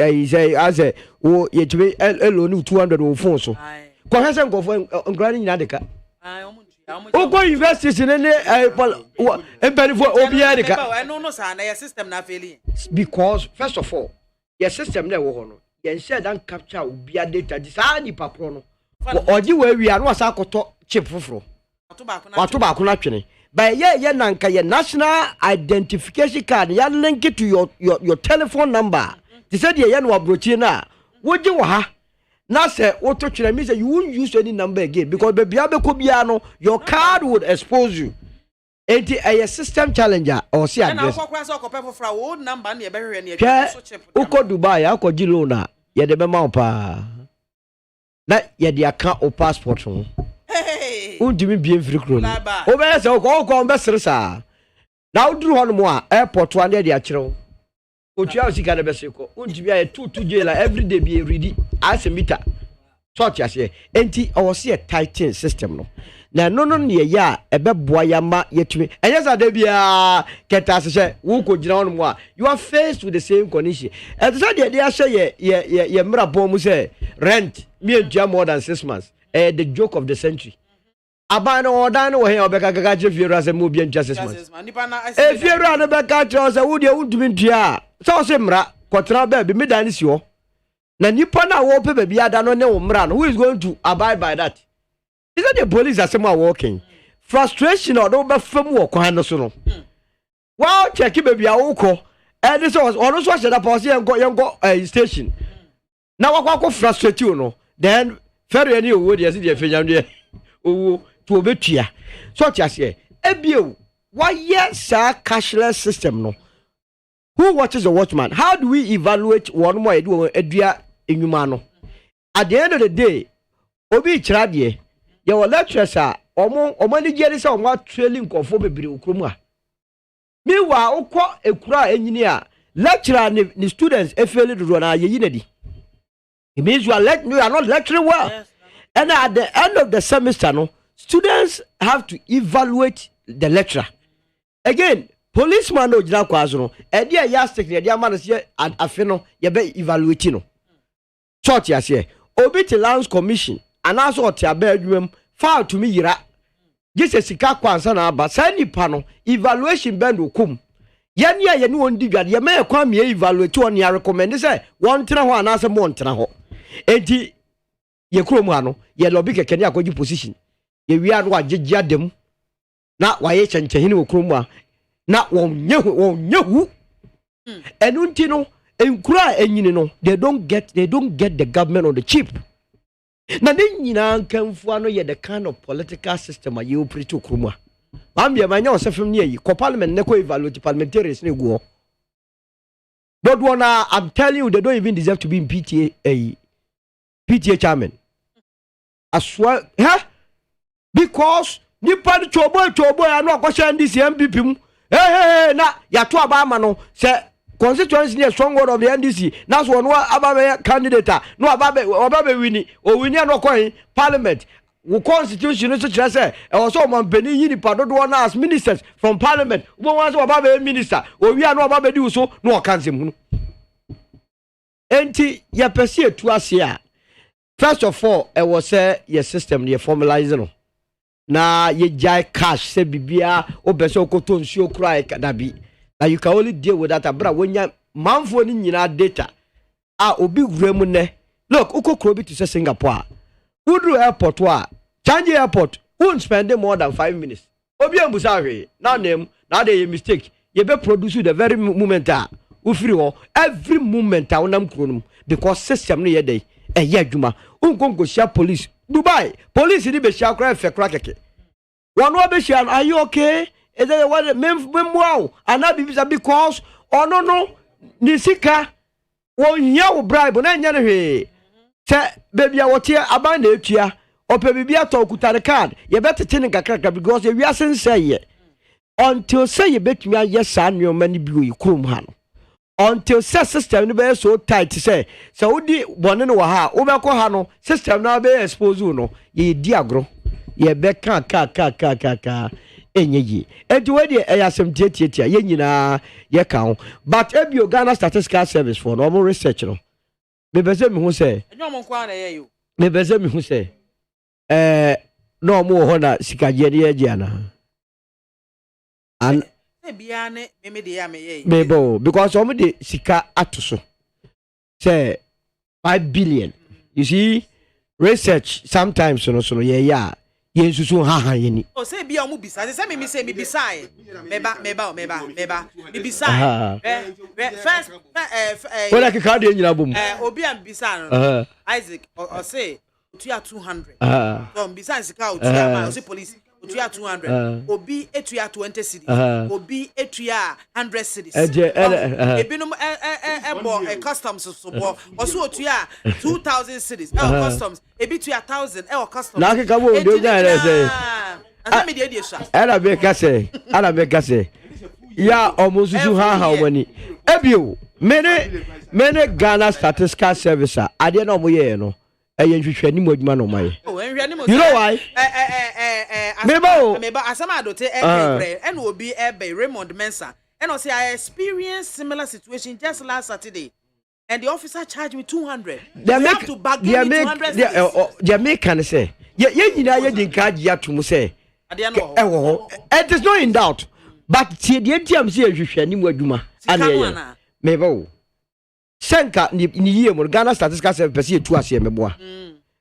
yi say as wo ye tumi elo ni 200 wo phone so ko hese ngofo ngrani nyina deka Ogo investors in any benefit Obiarica. No, sir, your system na failing. Because first of all, your system never won. You said and capture Ubia data design paprono. Or you where we are no sakoto chip fufro. Watuba actually. By ye nanka your national identification card, you link it to your telephone number. They said ye no abrochina. Would you ha? Now say auto means you won't use any number again because baby abekobiano your card would expose you. Enti a system challenger or see address. Na akwa so ko for old number na e behwe na e so chip. Uko Dubai akọ loan ye de be ma pa. Na ye de aka o passport ho. Hey. Undimi bi free kro no. O be say ko be sere sa. Na uduru ho no mo a airport wa na de a kire Otua osika na beseko untimi aye 2 jail every day be ready as a meter sort yase enti o se a tighten system no na no ne ya ebeboa ya ma yetumi enyesa da bia ketasehye wo ko gina won mo a you are faced with the same condition and so dey ahye ye mrabon mu say rent me adua more than 6 months the joke of the century abana odan wo he obeka kaka che fiero ase mo bia ntwa 6 months fiero na beka che o se wo de undumi ntua so se mra kotra ba bi medan si ho na nipa na wo pe baby ada no ne wo mra no who is going to abide by that? Is it the police that are working? Frustration or do be fam wo kwan no so no. Wow, check baby a wo ko. And this was also said that policy and go station. Now what frustrate you no. Then ferry any wo dey see dey fenya dey. Oh to obetua. So just here. Ebio, why yes cashless system no? Who watches the watchman? How do we evaluate one more edua enyuma no? At the end of the day, obi chradie, your lecturers are omo ni jeri say omo trailing kofo bebre okromu a. Meanwhile, okwa ekura engineer, lecturer ni students efeli do na yeyi nadi. It means you are not lecturing well. Yes. And at the end of the semester no, students have to evaluate the lecturer. Again, policeman no jina kwazo no, e dia yastic e dia man se afe no ye be evaluate no. Church ya se, obi te lands commission, anaso oti aba adwum, file to me yira. Gese sika kwansa na aba, sa nipa no evaluation bend okum. Ye ne ye ne won di dwade, ye me kwa me evaluate on ya recommend say won tena ho anase mo ntena ho. Enti ye kromu ano, ye lobby keke ne akoji position. Ye wi ado agegye adem. Na waye chenchehini wo kromu a na wonyehu enunti no enkura enyini no they don't get the government on the cheap. Na de nyina nkamfu ano ye the kind of political system a you operate kromu a mambia manya osefem ne yi ko parliament ne ko evaluate parliamentarians ne go. But one I'm telling you they don't even deserve to be in PTA chairman. I swear, because nipa chobo anu akwasha ndisi MPP mu na ya to abama no se constituency ne strong word of the NDC na so no ababa candidate no ababa wini o wini anu kwan parliament wo constitution no so kire se e wo so man beni yini padodo na as ministers from parliament wo wan so ababa minister o wi anu ababa di so no okansem hu enti ya pese etu ase a first of all e was say your system dey formalize no na ye jai cash se bibia obese okoto nsuo kura e kadabi na you can only deal with that abra wonya manfo ni nyina data obi wuremu ne look ukokro bi to say Singapore Udru airport wa Changi airport won't spend more than 5 minutes obi ambusa hwe na name na dey mistake ye be produce the very moment ufiri ho every moment wonam kronum because system no ye dey ye adwuma unkonko sia police Dubai police ni be shia kra fe kra keke one no be shia are you okay is that what memwao ana bibisa because no ni sika won ya wo bribe na nya ne hwe se baby a wote aban na etua ope bibia to okuta card ye betete ne kakra because ye wiasen say ye until say ye betumi aye sa anwoma ni bi oyikrom ha no until system no be so tight say so udi bone no ha wo be ko ha no system na be expose no ye di agro ye be ka enyeji enti we de eyasem tietietia ye nyina ye ka ho but ebio Ghana Statistical Service for no more research no me be se me hu say enyo mo kwa na ye yo me be se me hu say no mo ho na sikaje de ye ana and bia ne me de ya me ye bebo because omo de sika atoso say 5 billion you see research sometimes so ye ya ye susu ha ye ni o say bia omo bisa say me say me bisa meba me bisa first wala ke ka de nyina bom obi am bisa no Isaac o say otua 200 so bisa sika otua ma o say police otua 200 obi etua 20 cities obi etua 100 cities ebinum ebo customs so bo oso otua 2000 cities customs ebi tua 1000 customs na ke ka bo do nya say ana me dey sha ana be ka say ya omosusu ha wani ebio mene Ghana Statistical Service ade na omo ye no nhwehwani mo adwuma no mai you know why meba asama adote and obi ebe Raymond Mensa and I say I experienced similar situation just last Saturday and the officer charged me 200 they have to back me 200 they make can say ye nyina ye din ka ji atum say it is not in doubt but tie the entiam say nhwehwani mo adwuma ane ye meba senka ni yie mo Ghana Statistical Service pese etu ase meboa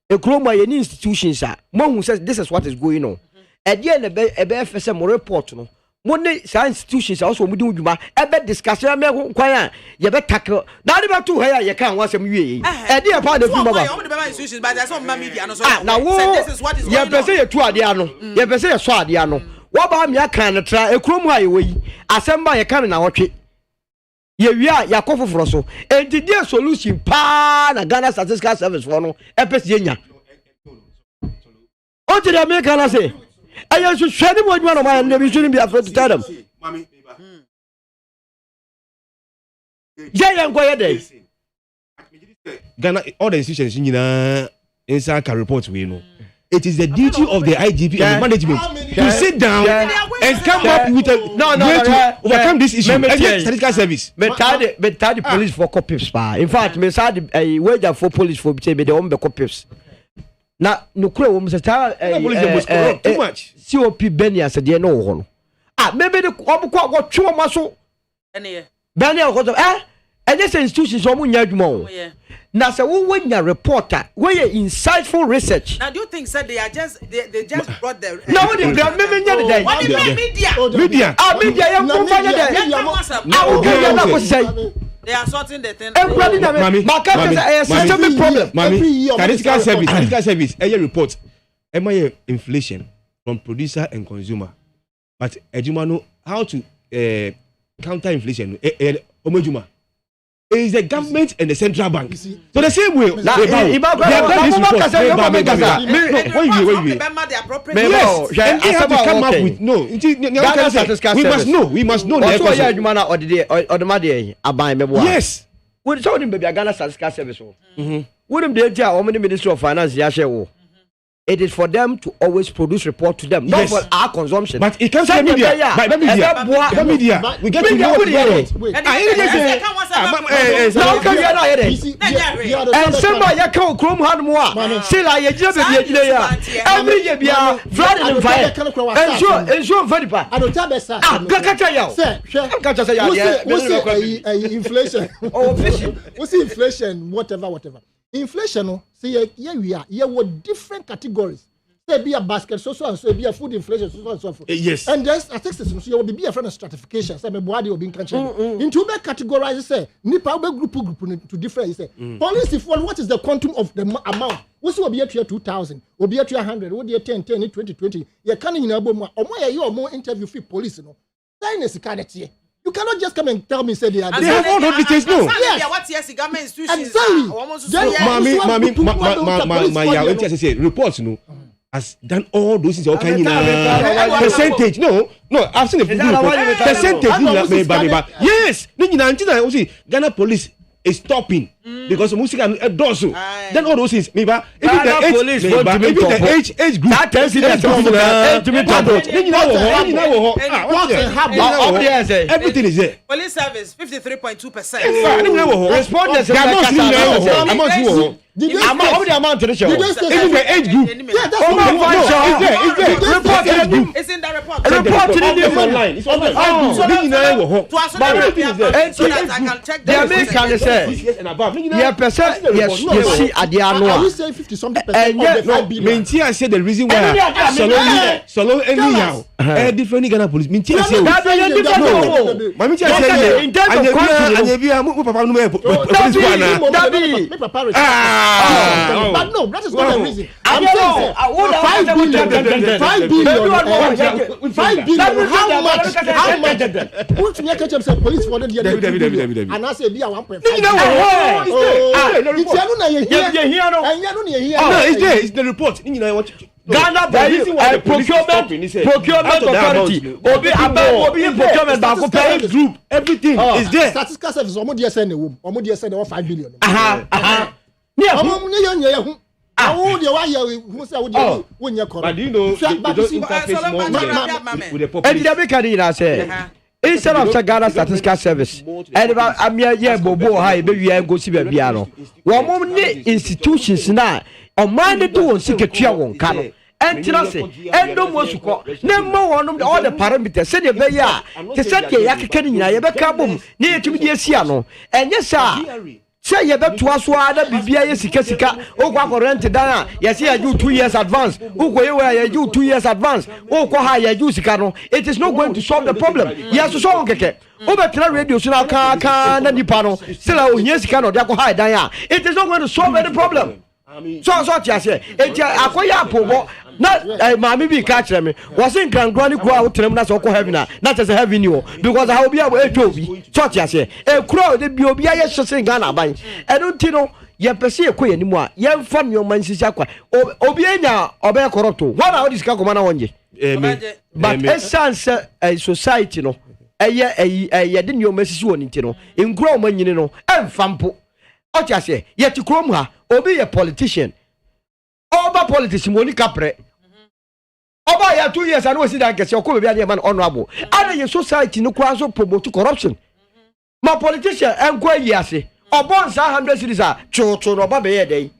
ekroma ye ni institutions a mo hu say this is what is going on e na be fese mo report no mo ne sa institutions also mo di udwuma ebe discussion me kwan a ye be tackle na de be to ha ye kan wasem wie e de pa de fi mo ba mo de be institutions but there's some media no so na wo ye pese ye tu ade ano ye pese ye so ade ano wo ba me aka na tra ekrom ha ye wi asem ba ye kan na wotwe ye wia ya kofoforo so enti die solution pa na Ghana Statistical Service for no epese ye nya o ti de me kan na say I should share them with one of my neighbors. Shouldn't be afraid to tell them. Ghana, all the institutions inside can report we know. It is the duty of the IGP and the management to sit down and come up with a way to overcome this issue. Statistical Service. But the police for copies. In fact, me said a wager for police for say me the home copies. Na nukure wo mseta too much COP Benia said dey no ho no maybe the obukwa twa maso ene Benia ko any institutions omu nya adwuma o na se wo wanya reporter we insightful research. Now do you think said they just brought the no what the me nya the day media ya ko fanya dey na ko say they are sorting the thing. Systemic problem. Statistical Service. A report. Inflation from producer and consumer. But Ejumano, how to counter inflation? Omejuma. It is the government and the central bank. So the same way. They have to come up with no. We must know the yes. What told him baby Ghana Statistical Service? Wouldn't they tell the Ministry of Finance? It is for them to always produce report to them, not for our consumption. But it comes from media. By media. We get to know what and somebody ya come Chrome had more. Say like you just every year be flooding and fire. And sure very bad. I don't tell me sir. Inflation. Oh, what's inflation? Whatever. Inflation, no. See, we are different categories. Say be a basket, so and so be a food inflation, so and so forth. Yes. And there's statistics, so you will be a friend of stratification. Say, my body will be in country. Into be categorized, say, nipa group to different. Say, policy for what is the quantum of the amount? What's will be at 2,000, will be at 100, will be at 10, 20. You're coming in a more, or more interview fee police, no. Sign is a you cannot just come and tell me say they are. They have all those details, no. Yes. Exactly. My reports, no, has done all those things. Okay, percentage, no. I've seen the percentage. Yes, Ghana police is stopping because music and dosu. Then all those things, maybe even the age group. That tells you that everything is there. Police service 53.2%. Respondents amount to the show. Even the age group. It's in the report. Report It's online. It's online. So that I can check the American say. Yeah, percent. Yes, see, Adiano. We say 50-something percent. Mintia said the reason why Solo anyhow. Different Ghana police. Mintia said no. Mintia said in terms of but no, that is not the reason. I'm saying 5 billion. 5 billion. How much? Put me catch up police for the and I say be a 1.5. It's the report. Ghana procurement authority. Obi procurement group. Everything is there. Statistical Service. Omo send 5 billion. But do you know they don't interface more with the population? Instead of Ghana Statistical Service, and I'm here, Bobo, high, baby, and go see Biano. One institutions now, on minded to secretary on Kano. And Tinase, and no more support. No more on all the parameters. Send your Baya, the Saki Yakan, Yabaka boom, near to Mediasiano. And yes, sir. say ye beto aso ada bibia ye sika o kwa rent dan ye say you 2 years advance o ko ye you 2 years advance o ko ha ye you sika no it is not going to solve the problem yes so on keke o betra radio so na ka na nipa no still o hia sika no de ko ha dan it is not going to solve any problem so tia say akoya apobo na maami bi ka kire me was in krankro ni kura o trem na so ko heaven na tese heaven you because how be etwobi so tia say kura de bi obi aye hyese Ghana ban eno ti no ye pese ekoye ni mu a ye mfa nyoma nsisi akwa obi enya obe corrupt one how this ka koma na wonje but essence society no ye de nyoma sisi woni ti no nkura o manyini no emfa mpo o tia say ye ti krom ha obi ye politician over politics money capre over ya 2 years and we see that get your come be man honorable and your society no kwa so promote corruption my politician enko yiase obon sa 100 cities a chocho no ba be ye dey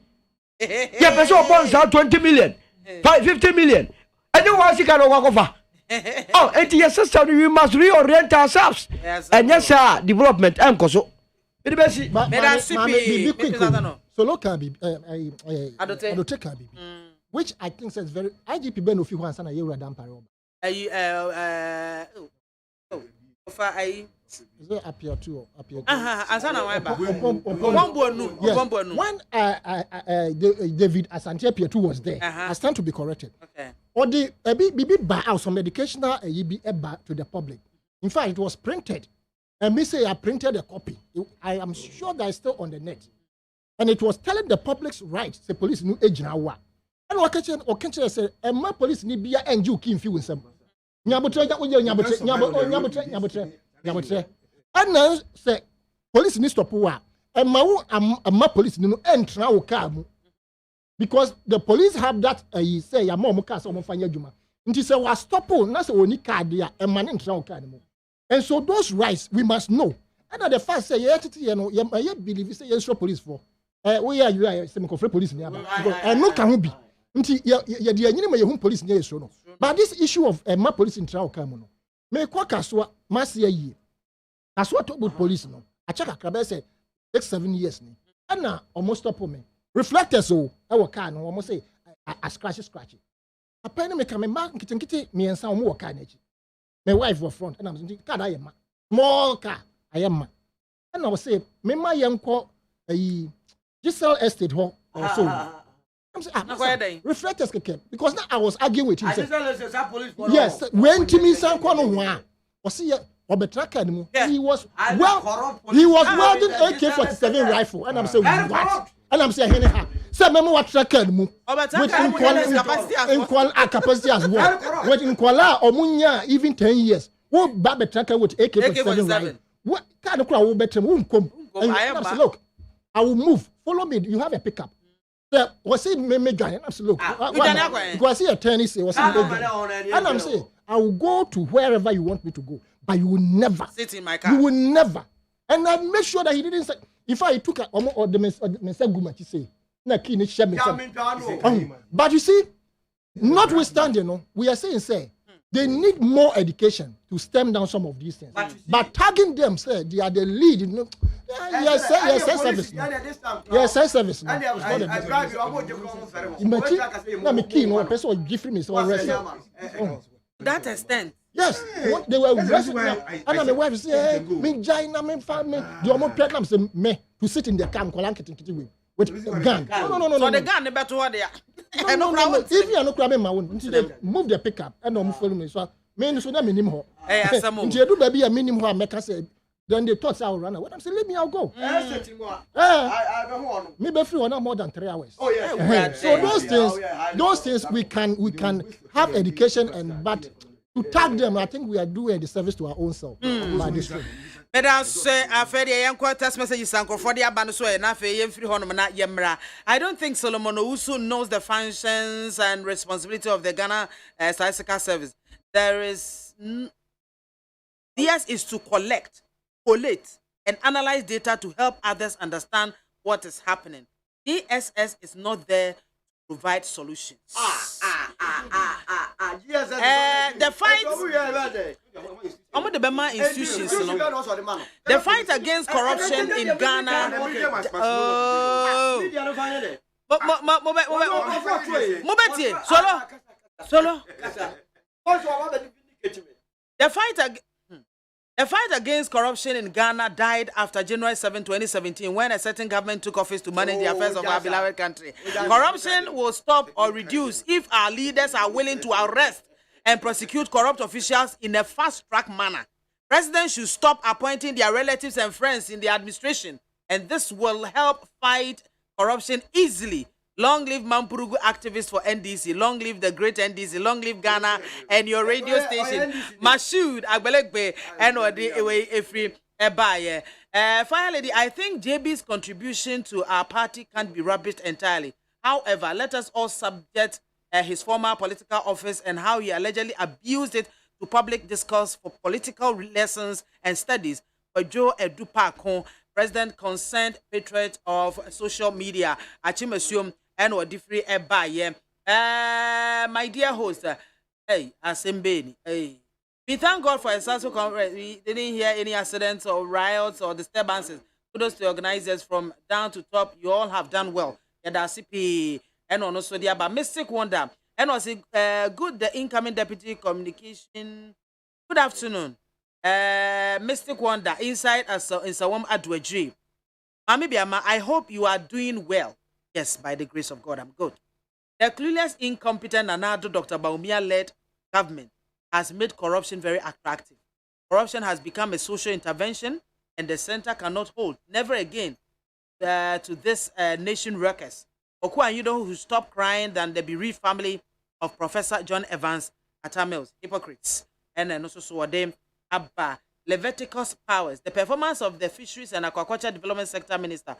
ye person obon sa 20 million 50 million and you want sika no wakofa oh and your system we must reorient ourselves and yes sir development enko so it be see so local be adote can be which I think says very IGP Benofi who answer na yewura dan pare for I is it appear to answer na why ba when David Asante appear to was there I stand to be corrected okay or the be buy out some educational be back to the public in fact it was printed and me say I printed a copy I am sure that it's still on the net. And it was telling the public's rights. The police knew age now. And what can say? And my police need be and you keep few with some. Nyabutre. And now say police need stop war. And my police need no enter our car because the police have that. Say your mom car some fanya juma. And she say was stop on. That's only car there. And man enter our car. And so those rights we must know. And the first say you know you believe say you police for. We are you are some police near and no can be until you police near so no. But this issue of my police in trial come no. Me kwa kaswa masia yi. Kaswa to about police no. I check akrabe say 6-7 years ni. And na almost stop me. Reflectors so e wo car no almost say a scratch. Apani me come ma nkiti me ensa o mo car na chi. My wife was front and I'm saying car I am small car I am. And I was say me ma yanko Giselle estate ho also. I'm saying reflectors came because now I was arguing with him. Yes, when Timmy San Kono was he he was welding AK-47 rifle and I'm saying what? And I'm saying say memo what tracker mu with in capacity as well. With in Kuala Omunya even 10 years. Wo ba be tracker with AK-47 rifle. What kind of crowd will better move come? Look, I will move. Follow me. You have a pickup. Was it me join? I'm saying, look, because he attorney say was and I'm saying I will go to wherever you want me to go, but you will never sit in my car. You will never. And I make sure that he didn't say. If I took or the Mensaguma to say, na kini shame. But you see, notwithstanding, no, we are saying say they need more education to stem down some of these things. But tagging them, say they are the lead. You know, yes, service. Yes, service. That extent. Yes, what they were arresting. And my wife say, "Me China, me family, the almost pregnant say me to sit in the car with a gun." No. So the gun, the better what they are. No. If you are not grabbing my own, move the pickup and I'm following me. So me so na minimum. You do baby a minimum. I make say. Then they thought I will run away. I'm saying, leave me, I'll go. Maybe free or more than 3 hours. Oh yeah. So those things we can have education but to tag them, I think we are doing the service to our own self by this way. Madam say after the young text messages uncle for the abanso and after free honor na yemra. I don't think Solomon Owusu knows the functions and responsibility of the Ghana statistical service. Theirs is to collate and analyze data to help others understand what is happening. DSS is not there to provide solutions. the fight the Bema institutions, the fight against corruption in Ghana. Solo. The fight against corruption in Ghana died after January 7, 2017, when a certain government took office to manage the affairs of our beloved country. Corruption will stop or reduce if our leaders are willing to arrest and prosecute corrupt officials in a fast-track manner. Presidents should stop appointing their relatives and friends in the administration, and this will help fight corruption easily. Long live Mampurugu activists for NDC. Long live the great NDC. Long live Ghana and your radio station. Mashood Agbelegbe and Efri Ebaye. Fire Lady, I think JB's contribution to our party can't be rubbished entirely. However, let us all subject his former political office and how he allegedly abused it to public discourse for political lessons and studies. For Joe Edupakon, President concerned patriot of social media, Achimasium and Odifri Ebaye. My dear host, hey, Asembeni, hey. We thank God for a successful conference. We didn't hear any accidents or riots or disturbances. Kudos to organizers from down to top. You all have done well. CP and also the about Mystic Wonder. And also good the incoming deputy communication. Good afternoon. Mystic Wonder inside us in Sawam Adweji. Mami BIAMAH, I hope you are doing well. Yes, by the grace of God, I'm good. The clueless, incompetent, Nanado Dr. Baumia-led government has made corruption very attractive. Corruption has become a social intervention, and the center cannot hold, never again, to this nation workers. Oku and you know who stop crying than the bereaved family of Professor John Evans Atamels, hypocrites. And then also saw them Abba Leviticus powers. The performance of the Fisheries and Aquaculture Development Sector Minister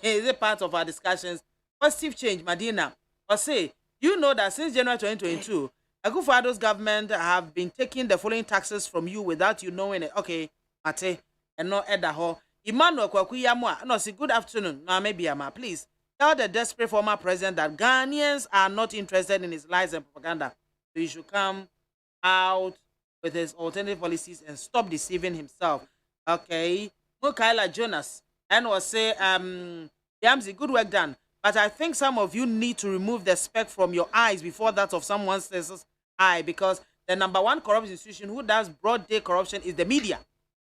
is a part of our discussions. Positive change, Madina. Or say, you know that since January 2022, Akufo-Addo's government have been taking the following taxes from you without you knowing it. Okay, Mate, and no Edaho. Emmanuel Kwakuyamwa. No, say good afternoon. MAAME BIAMAH, please tell the desperate former president that Ghanaians are not interested in his lies and propaganda. So he should come out with his alternative policies and stop deceiving himself. Okay. Mukaila Jonas. And was say, Yamzi, good work done. But I think some of you need to remove the speck from your eyes before that of someone else's eye, because the number one corrupt institution who does broad day corruption is the media.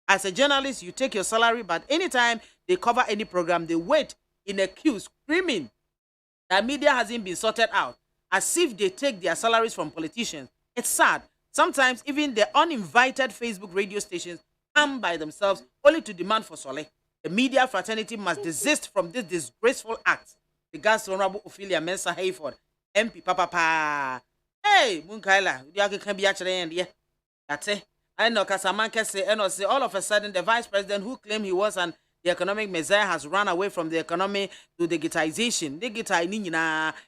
As a journalist, you take your salary, but anytime they cover any program, they wait in a queue screaming that media hasn't been sorted out, as if they take their salaries from politicians. It's sad. Sometimes even the uninvited Facebook radio stations come by themselves only to demand for sole. The media fraternity must desist from this disgraceful act. Regards to Honorable Ophelia Mensah Hayford, MP Papa. Hey, Munkaila, you can be actually that's it. I know Kasamanka say, and say all of a sudden the vice president who claimed he was the economic messiah has run away from the economy to digitization. Digital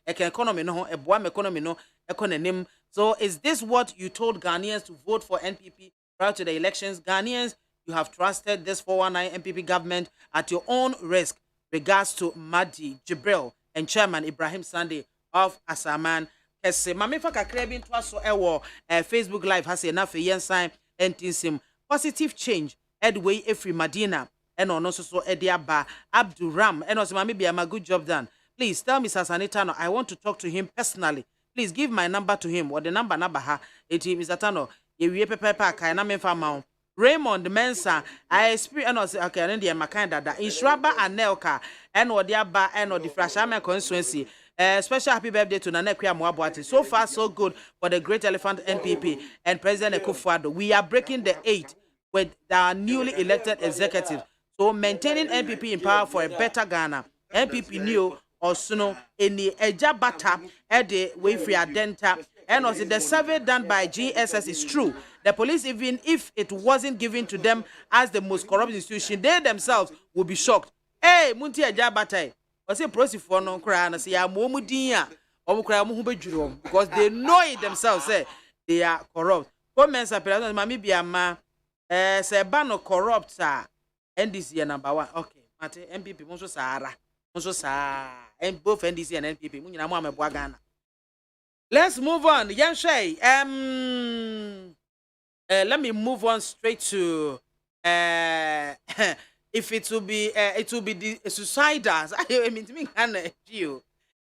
economy no, a boam economy no, economy. So is this what you told Ghanaians to vote for NPP prior to the elections? Ghanaians, you have trusted this 419 NPP government at your own risk. Regards to Madi Jibril and Chairman Ibrahim Sande of Asaman. Kese Mamifa Kakrebin Twaso Ewo Facebook Live has enough a yen sign and tinsim positive change Edway Efri Madina and also so Ediaba Abduram and also Mami BIAMAH, good job done. Please tell Mr. Sanitano I want to talk to him personally. Please give my number to him or the number ha Mr. Tano ye pepe kaina mefa mount. Raymond Mensah, I experience okay, and the Makanda that in Shraba and Nelka and or the Abba and or the Frashama constituency. Special happy birthday to Nanekwia Mwabwati. So far, so good for the Great Elephant NPP and President Akufo-Addo. We are breaking the 8 with our newly elected executive. So maintaining NPP in power for a better Ghana. NPP new or Suno in the Ejabata at the Wayfree Adenta. And also the survey done by GSS is true. The police, even if it wasn't given to them as the most corrupt institution, they themselves would be shocked. Hey, Munti Ejabata. I say proceed for no cry and say I'm Momudia or cry because they know it themselves, say they are corrupt. Comments are present, Mami BIAMAH, say ban corrupt, sir. NDC number 1. Okay, Mate, MPP, Monso Sahara, Monso Sahara, and both NDC and NPP, Munamama Boagana. Let's move on. Yanshay, let me move on straight to if it will be the suicidal. I mean,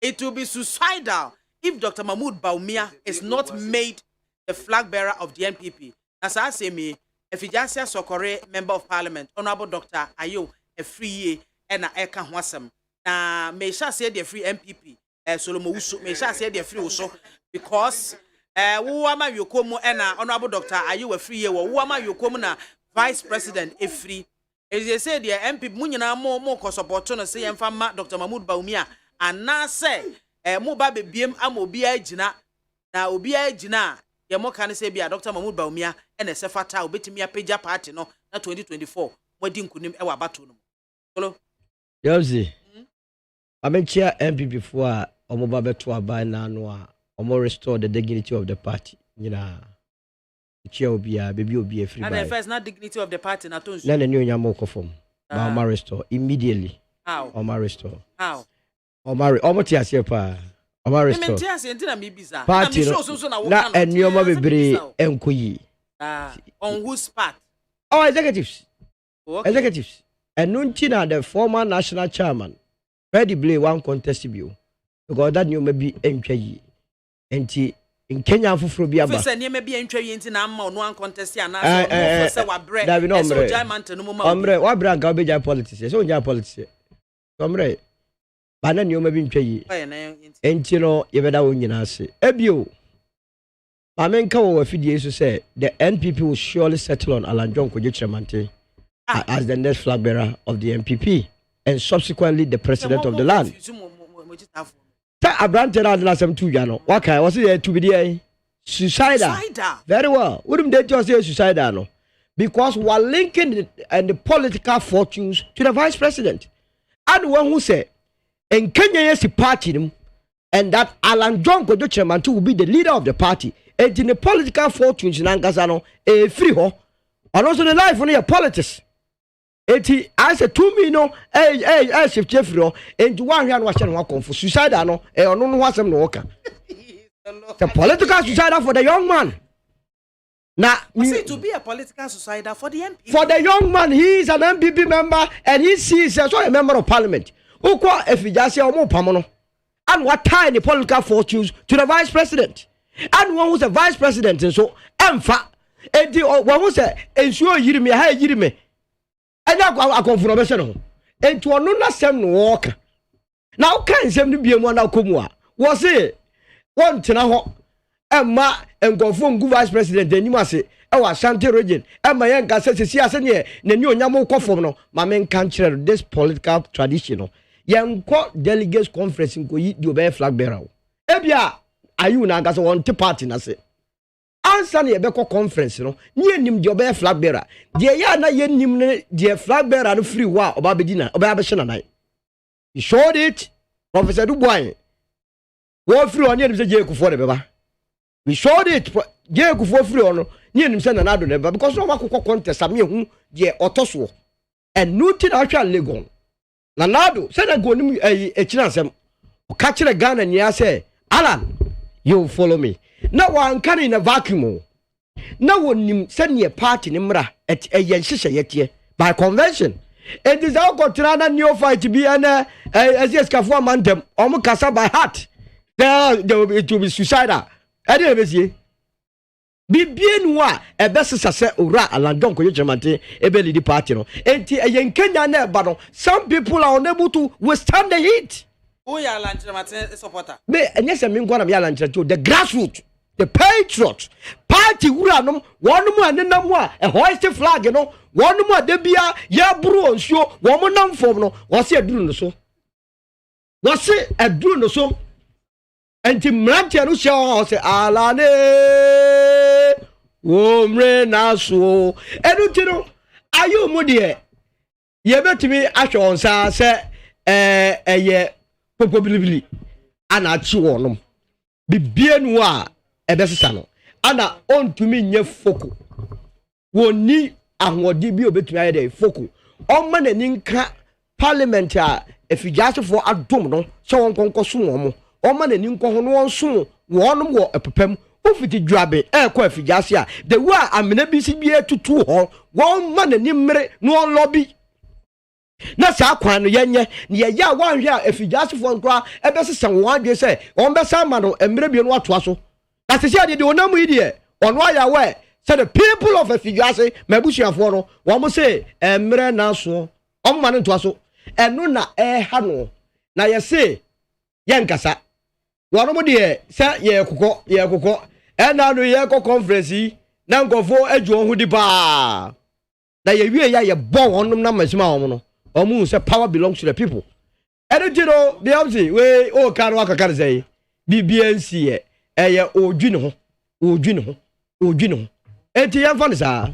it will be suicidal if Dr. Mahmoud Bawumia is not made the flag bearer of the NPP. As I say, me, if you just say Sokore, member of parliament, Honorable Dr. Ayo, a free year, and a Eka Wasam. Now, may shall say the free MPP, Solomon Usu, may shall say the free also, because Wama Yokomo and Honorable Dr. Ayo, a free year, Wama Yokomo, vice president, a free. As they say, the MP Munina more cause opportunity, say, and from Dr. Mahmoud Bawumia, and now say, Mubabe BM Amobia Jina, now Obia Jina. Ya mo kan say bia Dr. Mahmoud Bawumia and Sefata obetimi apagya party no na 2024 wadi nkunim e wa bato no. Hello. Yozi. Amenchia MPP for omoba beto aban na no a omo restore the dignity of the party. Nyina. Chia obia baby obia free by. And the first not dignity of the party na tonsu. Na new nyamo kofom. Ba omo restore immediately. How? Omo restore. How? Omo ti ase pa. Party na enyoma bebre enkoyi on whose part? Oh, executives. Okay. Executives. And nuntina the former national chairman Freddy Blay one contest bill because that new maybe entwayi enti in Kenya fufuro bi aba. Say ne maybe entwayi enti na amma no one contest ya na so say wa bre so giant no mama omre wa bra ga obeja politics so onja politics omre bana ni o ma bi ntwayi enti no yebeda wo nyina ase ebio mamenka wo afidie so say the NPP will surely settle on Alan John Kojekremante as the next flag bearer of the NPP and subsequently the president of the land. Ta abrante na na sem tu dwa no waka wo say to be there suicidal very well wouldn't they just say suicidal no because we're linking the political fortunes to the vice president and one who say in Kenya yes party and that Alan John Kojekremante will be the leader of the party and in the political fortunes in Angasa no free ho and also the life on your politics. Eti I say 2 million shift Jeffrey and one yan was one for suicide no ono no wasem no worker. The political suicide for the young man. Now say to be a political suicide for the MP. For the young man, he is an MPP member and he sees as a member of parliament. Who kwa if he just say omo pamono. And what tie the political fortunes to the vice president. And one who's a vice president and so emfa enti one who say ensure yirime ha yirime. Anya akonfirmation no enti ono na sem no work now kan sem no biemu na komu a wo se won tena ho emma engofo ngu vice president enyim ase e wa Ashanti region emma yen ka sesi ase ne nani onyam kofom no ma men kan kire this political tradition no yen ko delegates conference ko yi di obey flag bearer e bia ayu na ga so won te party na se answer na yebeko conference no nie nim de obey flag bearer de ya na ye nim ne de flag bearer no free wa oba bedina oba abehye na nai he showed it Professor Dubois wo free on nim se je ekufo de beba we showed it je ekufo free on nie nim se na nado ne beba because no makoko contest am hu de otoso and nothing actual legon na nado se na go nim ekina nsem o ka kire Ghana nia say Alan you follow me. Now one can in a vacuum. Now one send ye party nimra at a yenshisha yet by convention. It is our Cotrana new fight to be an as yes Kafua mandem omukasa by heart. There will be suicidal. I didn't see. Be bien wa a best success ura Alan John Kojekremante a belly the party no. And a yen Kenya ne battle. Some people are unable to withstand the heat. Who ya Lanchemate supporter? Me and yes, I mean one of your Lancheto, the grassroots, the patriots, party uranum, one more and then no more, a hoisted flag, you know, one more debia, ya brew and show, one more form, no, was it doing so? Was it a doing so? And Tim Rantian shall say, Alane, Womre Naso, and you know, are you moody? You bet me, I shall say, yeah. Probably ana chi wonom bibie nu a ebesesa no ana on to me nye foko woni ahodi bi obetumi aye dey foko on ma nani nka parliament a efijase for adom no so won konko so won mo ɔma n'ani nkɔ ho no wɔnso wɔnom wɔ ɛpepam ofiti dwabe ɛkɔ afigase a the way amena bi si bi etutu hɔ wɔn ma n'ani mmere no ɔlɔbi na saa kwan no yenye ne yɛ a wanhwɛ a afigase fo nkora ɛbɛsesa wɔn adwe sɛ wɔn bɛsa ma no mmere bi no atoa so na sisi ade de onam yi deɛ ɔno ayɛ wɛ sɛ the people of afigase mabusuafoɔ no wɔn say mmere na so wɔn ma no ntoa so ɛno na ɛha no na yɛ se yɛn kasa wɔn mo deɛ sɛ yɛ kokɔ ɛna no yɛ kɔ conference yi na nkɔfo adwo ho di paa na yɛ wie ya yɛ bɔ wɔn na masima wɔn no wɔn say power belongs to the people ɛno ti no biamsi we o kan wa kakar sɛ BBNC yɛ ɛyɛ odwi ne ho enti yɛmfa ne saa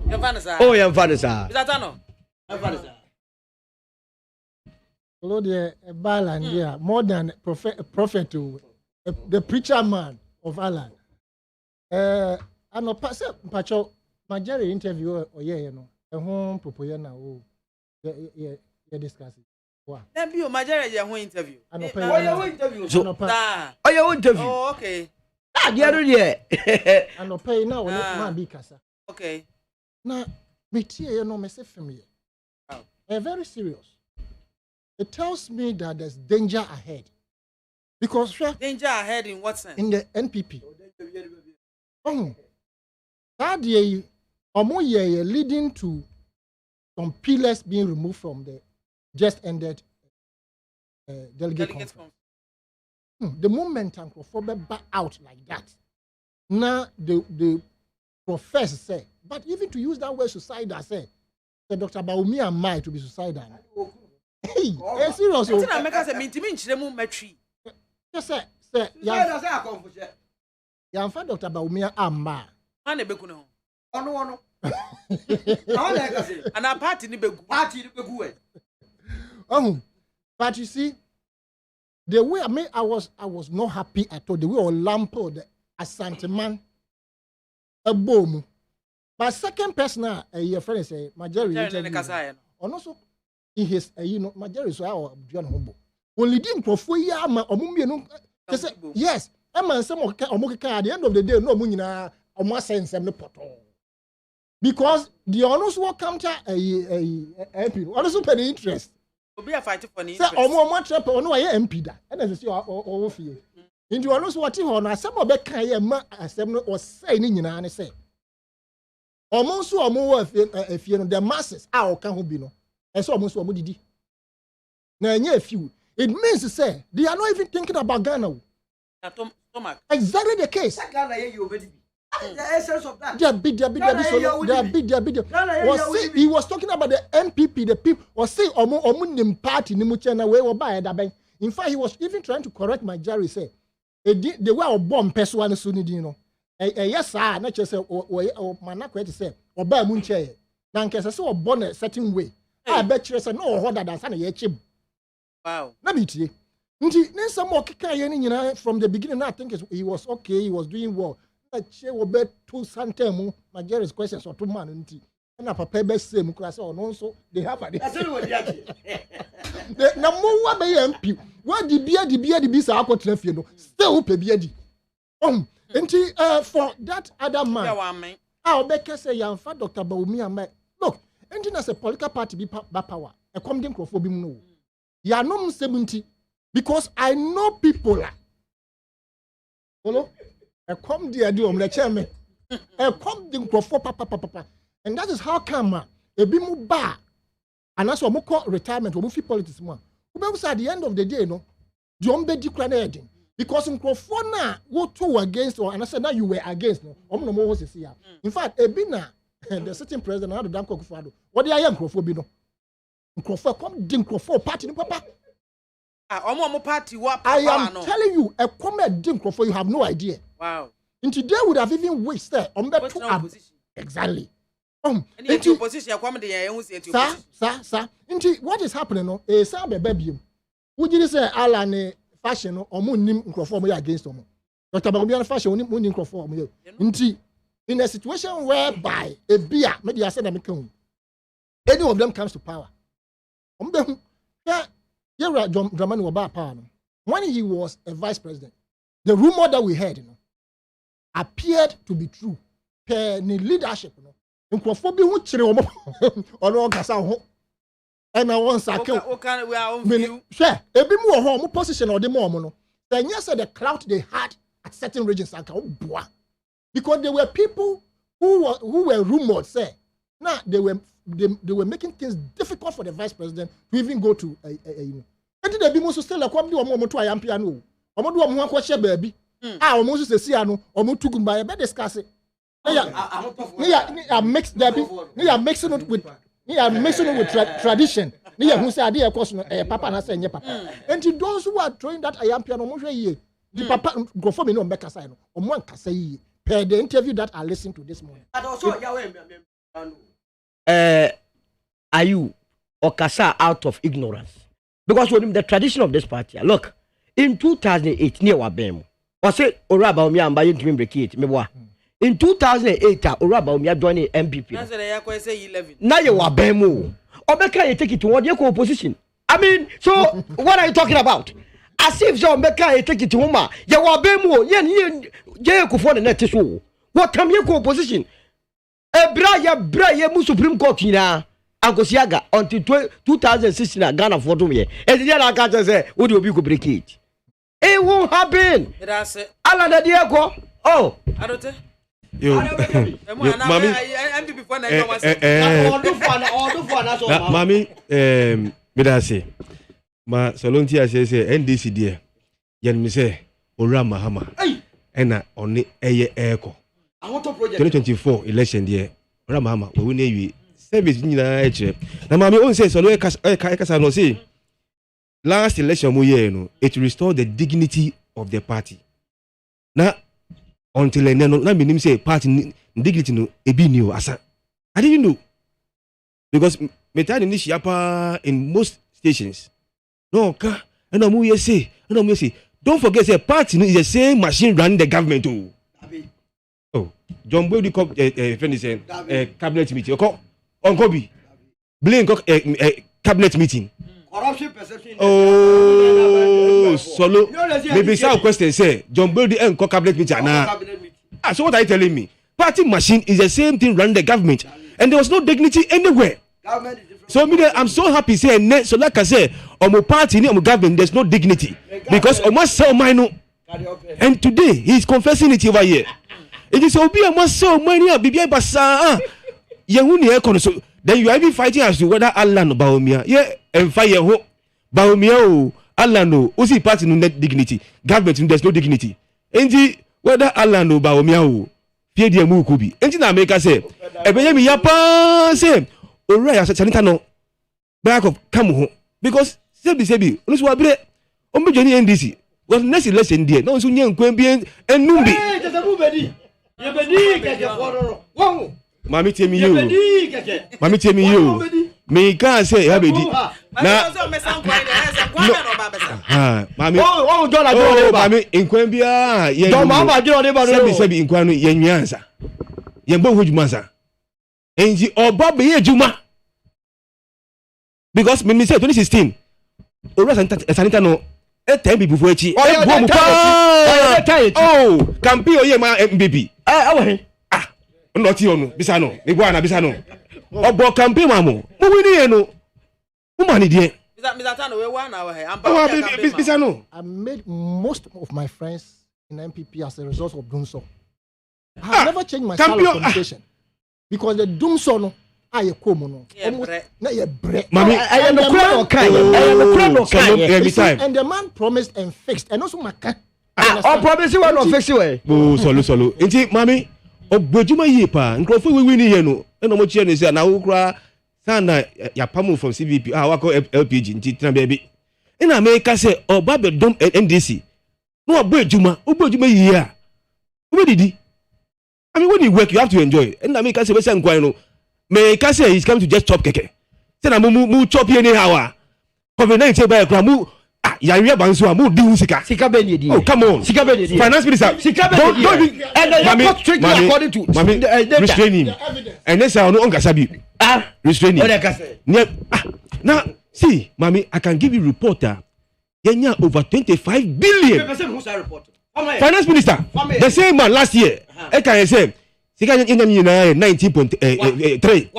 yɛmfa ne saa Hello there, Balandia, more than prophet, the preacher man of Allah. I know, Pacho, Majari interview or you know, a home propoyana, yeah, discussing. Then be a Majari, your home interview. Oh, your interview. Oh, okay. Yeah. I know, pay now, man, be casa. Okay. Now, me tea, you know, myself from me. Very serious. It tells me that there's danger ahead. Because danger ahead in what sense? In the NPP. That year, leading to some pillars being removed from the just ended delegate conference. The moment Ankofobe back out like that, now the professor say, but even to use that word suicidal, say, Dr. Baumi and Mai to be suicidal. Hey, serious. What did I make us a mintimin chilemu metri? Yes, sir. Yamfa Dr. Baumia Amba. Ane bekuno. Ono. And a party ni begu. But you see, the way I was not happy at all. The way Olampo, the Asante man, a boom. But second person, your friend say, Majari, and also. In his, Majari so our John Humbo. Only didn't for ya ma omumbi yes, Emma some of Omoka at the end of the day, no munina or more sense and no poto. Because the honors will counter a people, also pay the interest. To be a fighter for the interest. Or more much up on why MP that, and as you see, or fear. Into honors what you honor, some of the Kaya assembly or saying in an say. Almost so more if you know the masses, our Kahubino. And so almost what did he? Now, few. It means to say they are not even thinking about Ghana. Exactly the case. The essence of that. They are big. He was talking about the MPP, the people, or say, Omunim party, Nimuchana, way or by that. In fact, he was even trying to correct my jury, say, they were bomb Peswan Sunidino. Yes, sir, not just or Manakwet say, or by Munche. Nankasa so born a certain way. I bet you say no harder than Sunny chip. Wow. Let me tell you. Some more from the beginning, I think he was okay, he was doing well. She will bet 2 centemu, my Jerry's questions or 2 man. And a paper best same class or no, so they have a. The number one MP. What the beer, the beast are got to still pay beer. For that other man, I'll bet say, young fat Dr. Baumi and look. And as a political party be power, a coming crop for being no. You are not 70 because I know people. Follow? A come dear do the chairman. A coming crop for papa. And that is how come a bimu bar. And that's what we call retirement or movie politics. Who at the end of the day, no, John be declared. Because in Crofona, what 2 against, or and I said now you were against, no, no more was here. In fact, a bina. The sitting president had a damn cockfado. What do I am Crofobino? Crawford come dim Crawford party no papa. Party what I am telling you, a comment dim Crawford, you have no idea. Wow. And today would have even wasted on that 2 exactly. Into position, sir. Into what is happening? No, a sabe baby. Would you say Alan fashion or moon Crawford against them? Dr. Babian fashion moon Crawford. Into in a situation whereby a beer, maybe I said any of them comes to power. You're right, Dramani will buy power. when he was a vice president, the rumor that we heard, appeared to be true. Per the leadership, nkrofo bi hu kire omo ono kasa ho e na won sake we are on view sure ebi mu ho omo position ode mo omo no then yes the clout they had at certain regions aka boa because there were people who were rumored say now they were making things difficult for the vice president to even go to and they be mo so still like come do omo to ayampia no omo do omo ho akwa baabi omo so se sia no omo tugumba e be discuss it. Mixed mixing it with tradition. Who say idea course papa na say papa. And to those who are throwing that ayampiano mo hwe the papa go for me no make aside no. Omo nkasa yi. Per the interview that I listened to this morning. Are you okasa out of ignorance? Because when the tradition of this party, look, in 2008 near Wabem, I say Oraba Omi and Bayin to break it, me wa. In 2008, Oraba Omi joined MPP. Now you are Bemo. Obeka, you take it to what your opposition. I mean, so what are you talking about? As if so Obeka, you take it to Uma. You are Bemo. You for the net show. What time you opposition? Bra Supreme Court na Ankosiaga until 2016 Ghana for 2 years. And then I can't say, would you be go break it? It won't happen. That's it. Ala Diego. Oh, I don't think. Yo, mami, me da say, ma solonti say NDC there. Yen me say Ora Mahama. Ena oni eye eko. 2024 election there. Ora Mahama we win you service nyina eche. Na mami on say solo eka no say last election mo year no it restored the dignity of the party. Na until na me say party dignity no ebi ni asa. I didn't know because me tell ni shiapa in most stations. No ka and mo say don't forget say party is the same machine running the government too. Oh, John Boy the cabinet meeting. Uncle B. Blame cabinet meeting. Corruption perception. Oh, solo. Maybe some question say John Boy the cabinet meeting now. So what are you telling me? Party machine is the same thing running the government, and there was no dignity anywhere. So I'm so happy saying so like I say, on my party, on my government, there's no dignity because I must sell mine. And today he's confessing it over here. It is obi I must sell money. Bibi basa. So then you are even fighting as to whether Allah no Baumia. Yeah, and fire ho Baumia Allah no. Osi party no net dignity. Government there's no dignity. And whether Allah no Baumia fear the mu kubi. And na make us say, Ebeyemi yapa say. Alright, Sanita no back of come home because sebi. Only wa bre. Ombe jeni NDC. Was next election there. No so nyen kwembien enumbi. Mami tell me you. Me can say habedi. Na. Mami. Oh, dollar. Mami enkwembia. Don mama jona ba no. Sebi enkwanu yenyansa. Yembo hujumansa. Enji oba be ejuma because me say 2016 ora sanita no e time people for echi oh campaign oye ma MBB no ti onu bisa no me bua na bisa no obo campaign ma mo wini e no mo mani die bisa no we wa na we bisa no. I made most of my friends in MPP as a result of doing so. I have never changed my style of communication. Because the doom son aye komo no na ye bre mami I am the crowd and the man promised and fixed and also maka promise you no fix you oh solo enti mami ogbojuma yi pa nkrofo we ni here no e no mo chie ni say na wo kra sana ya pamu from CVP wako LPG nti tena baby ina make say oba be dom NDC no ogbojuma yi a we didi I mean, when you work, you have to enjoy it. And I mean, I say, we say, me can say he's coming to just chop keke. Say, mu chop here anyhow. COVID-19 by a cramu. Yaya Bansu, mu di usika. Sika beni. Oh, come on. Sika beni. Finance minister. Sika beni. And I am strictly according to. Mami, restrain him. And then say, I no ongasabi. Restrain him. Now, see, Mami, I can give you reporter. Yenya over 25 billion. Finance minister, the same man last year. I can say, 19.3.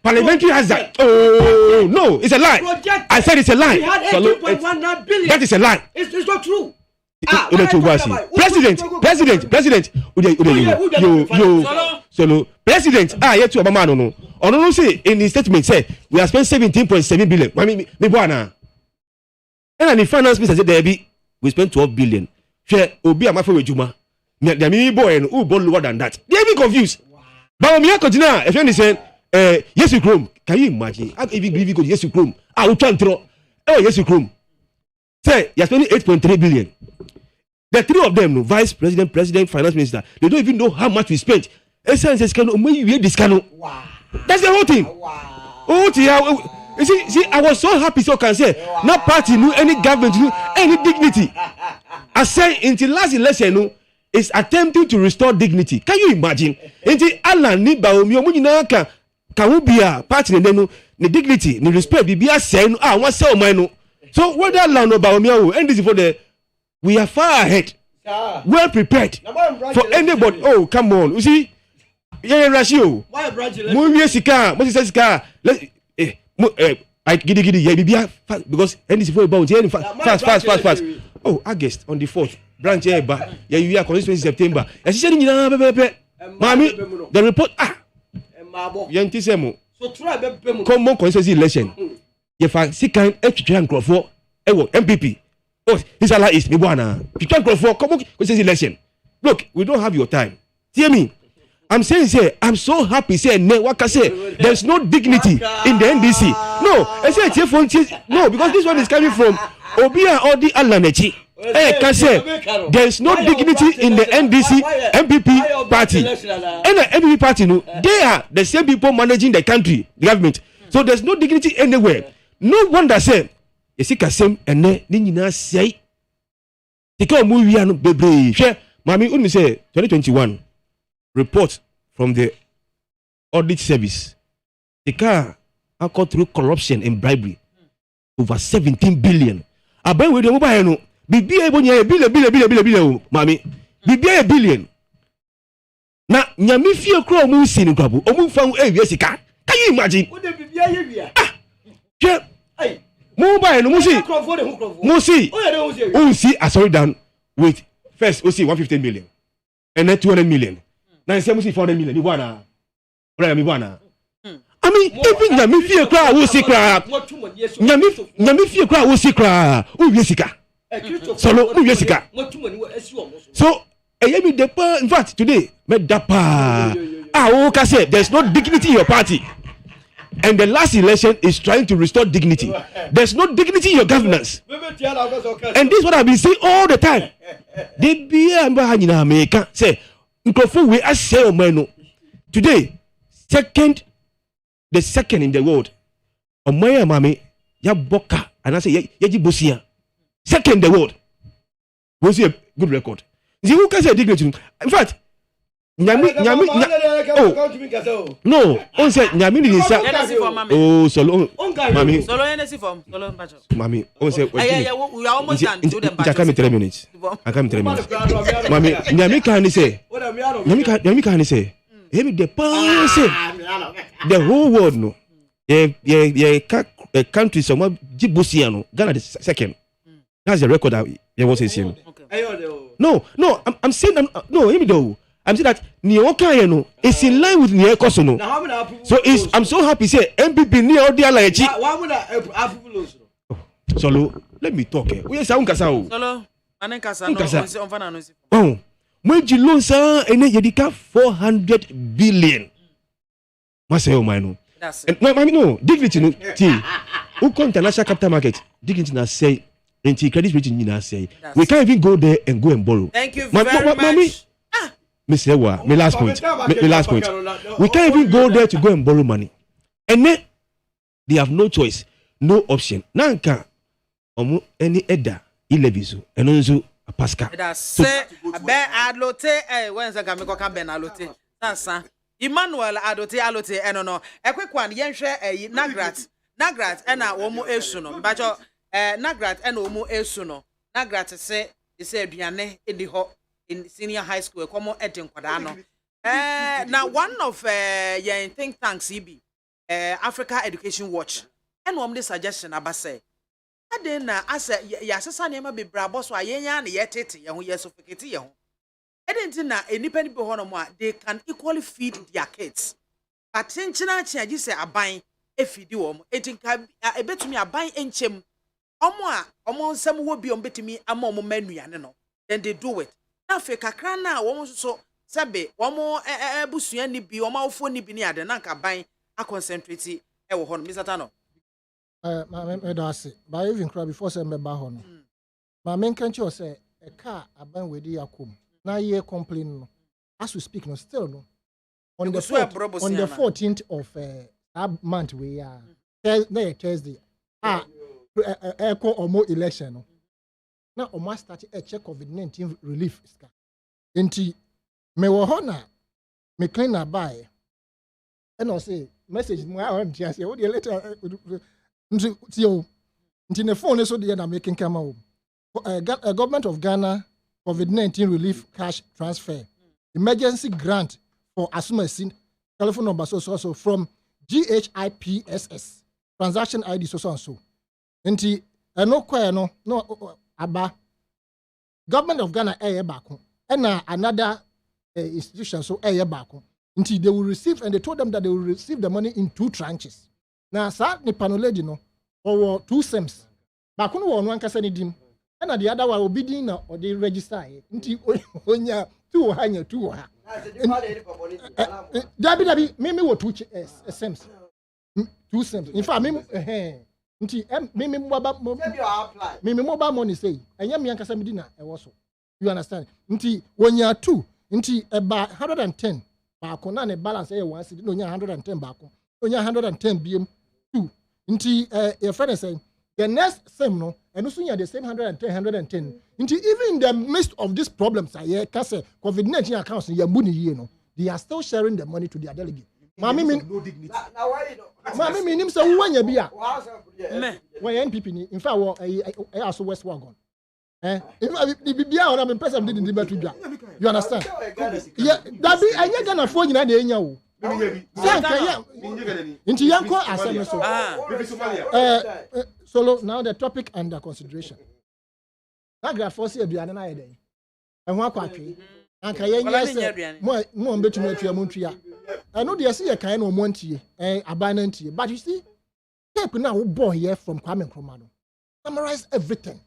Parliamentary has that. Oh no, it's a lie. I said it's a lie. That is a lie. It's not true. President. President. Yet to Obama no. Ono say in his statement say we have spent 17.7 billion. Me boana. And the finance minister said there be we spent 12 billion. Share obi amafo wejuma. Me boy no who lower than that. They be confused. But me continue. If you say yes you chrome. Can you imagine? I even believe you go yes you chrome. I will try and throw. Oh yes you chrome. Say you are spending 8.3 billion. The three of them, no, vice president, finance minister, they don't even know how much we spent. That's the whole thing. Wow. Oh, you see, I was so happy, so can say, no party knew any government knew any dignity. I say, until last election, no, is attempting to restore dignity. Can you imagine? Until Allah ni baomi can we be a party no the dignity, the respect, be a say no. What's so mine? So what that land about me and this is for the we are far ahead, well prepared for anybody. Oh come on, you see, yeah ratio. Why branch? Sika, what is Sika? Let I giddy yeah because and this is for about fast. Oh August on the 4th branch here but yeah you are constituency September. As she said Mami the report Yantisemo. So try common constituency election. If I see kind for MPP. Oh, his Allah is me bwana. You can't go for common constituency election. Look, we don't have your time. Hear me. I'm saying, I'm so happy. Say, there's no dignity in the NDC. No, I say, no, because this one is coming from Obia Odi Alanechi. Can say there's no dignity in the NDC MPP party. And the MPP party, no, they are the same people managing the country, the government. So there's no dignity anywhere. No wonder say, you see, Kasem and Nina say, take a movie and baby. Mami, when say 2021 report from the audit service, the car are caught through corruption and bribery over 17 billion. I buy with the mobile. Be a billion, Mami. Be a billion. Now, Yamifio Crow moves in Krabu, or move from Jessica. Can you imagine? Mobile, Musi, I saw it down with first, we see 150 million and then 200 million. Now, I say, we see 400 million. I mean, even Yamifio Crow will see crab. Yamifio Crow will see crab. Oh, Jessica. Solo Jessica. So, in fact, today, there's no dignity in your party. And the last election is trying to restore dignity. There's no dignity in your governance. And this is what I've been saying all the time. They be America say, we are say today, the second in the world. Omaya mami ya boka and I say yaji bosia. Second in the world. Was a good record. You can say dignity. In fact, Nyami, no, on said Nyami is oh, solo, Mami, solo, Mami, on said, we are almost done to them. I come in 3 minutes. Mami, Nyami can say, Nyami can say, hey, the the whole world, no, country, some Djiboutiano, Ghana the second. That's the record that you was saying. No, I'm saying, no, even though. I'm saying that Nioka is in line with Niokosono. So I'm so happy say MPP near the allergy. Solo, let me talk. We are Sankasao. Solo, Anenkasa. Oh, when you lose and then you 400 billion. Maseo Mano. No, dignity no. Who come international capital market? Dignity na say, credit rating na say. We can't even go there and go and borrow. Thank you very much. My last point. We can't even go there to go and borrow money. And then they have no choice, no option. Nanka any edda ileviso and also a pasca. That's bear adlote when's a gamiko caben alote. That's Emmanuel adote alote and no. A quick one, yen share a Nagrat and a womo esuno. But Nagrat and Omo Esuno. Nagrat say aduane edi ho in senior high school e komo etin kwada no. Now one of your think tanks EB Africa Education Watch and one the suggestion aba say ade na asa ya sesa na ma bebra boso ayenya na yetete ye ho yesufikete ye ho ede na enipa ni be ho no mo a they can equally feed their kids but nchina chiaji say aban efidi wo mo etinka ebetumi aban enchem omo nsem wo bi betumi ama omo manuane no then they do it na fe kakra na wo so sebe womo busua ni bi womo awfo ni bi ni ade na nka ban a concentrate e wo ho no Mr. Tano me do ase ba even cry before say me ba ho no ma me nkan che o say e car aban wedi yakom na ye complain no as we speak no still no on the 14th of that month we are Thursday echo omo election no na omo start a check COVID-19 relief ska enti me wo ho na me clean na buy and I say message mo I want to say what the letter nti ne phone so dey na making come out government of Ghana COVID-19 relief cash transfer emergency grant for Asumasin telephone number so from GHIPSS transaction ID so nti no kwaya no aba government of Ghana bako and another institution so bako nti they will receive and they told them that they will receive the money in 2 tranches. Now, sa ni panoledi no or 2 SEMs. Bako no one ankasa ni dim. And the other one will be din or they register. Nti onya 2 hanya 2 ha. Dabi me wo 2 SEMs. 2 SEMs. In fact me nti me mobile money say enya me ankasa me di na e wo so. You understand? Nti wonya 2 nti eba 110 bako na ne balance e 1 cedi no nya 110 bako. Onya 110 bm 2 nti your friend say the next same no and also the same 110 nti even in the midst of these problems I can say COVID-19 accounts ya mbuni ye no they are still sharing the money to their delegate mami nim say wanya bia when NPP ni in fact also West Wagon bibia ona me person did the battle bia you understand yeah that be anya Ghana fo nyina de enya wo into Yanko assembly solo now the topic under consideration. Nagra force aduane na yede. Ehun akwatwe. Anka yenya se mo betumi atua montua. Eno de se ye kan na omontie aban nantie. But you see tape na wo boy here from Kwame Nkrumah no. Summarize everything.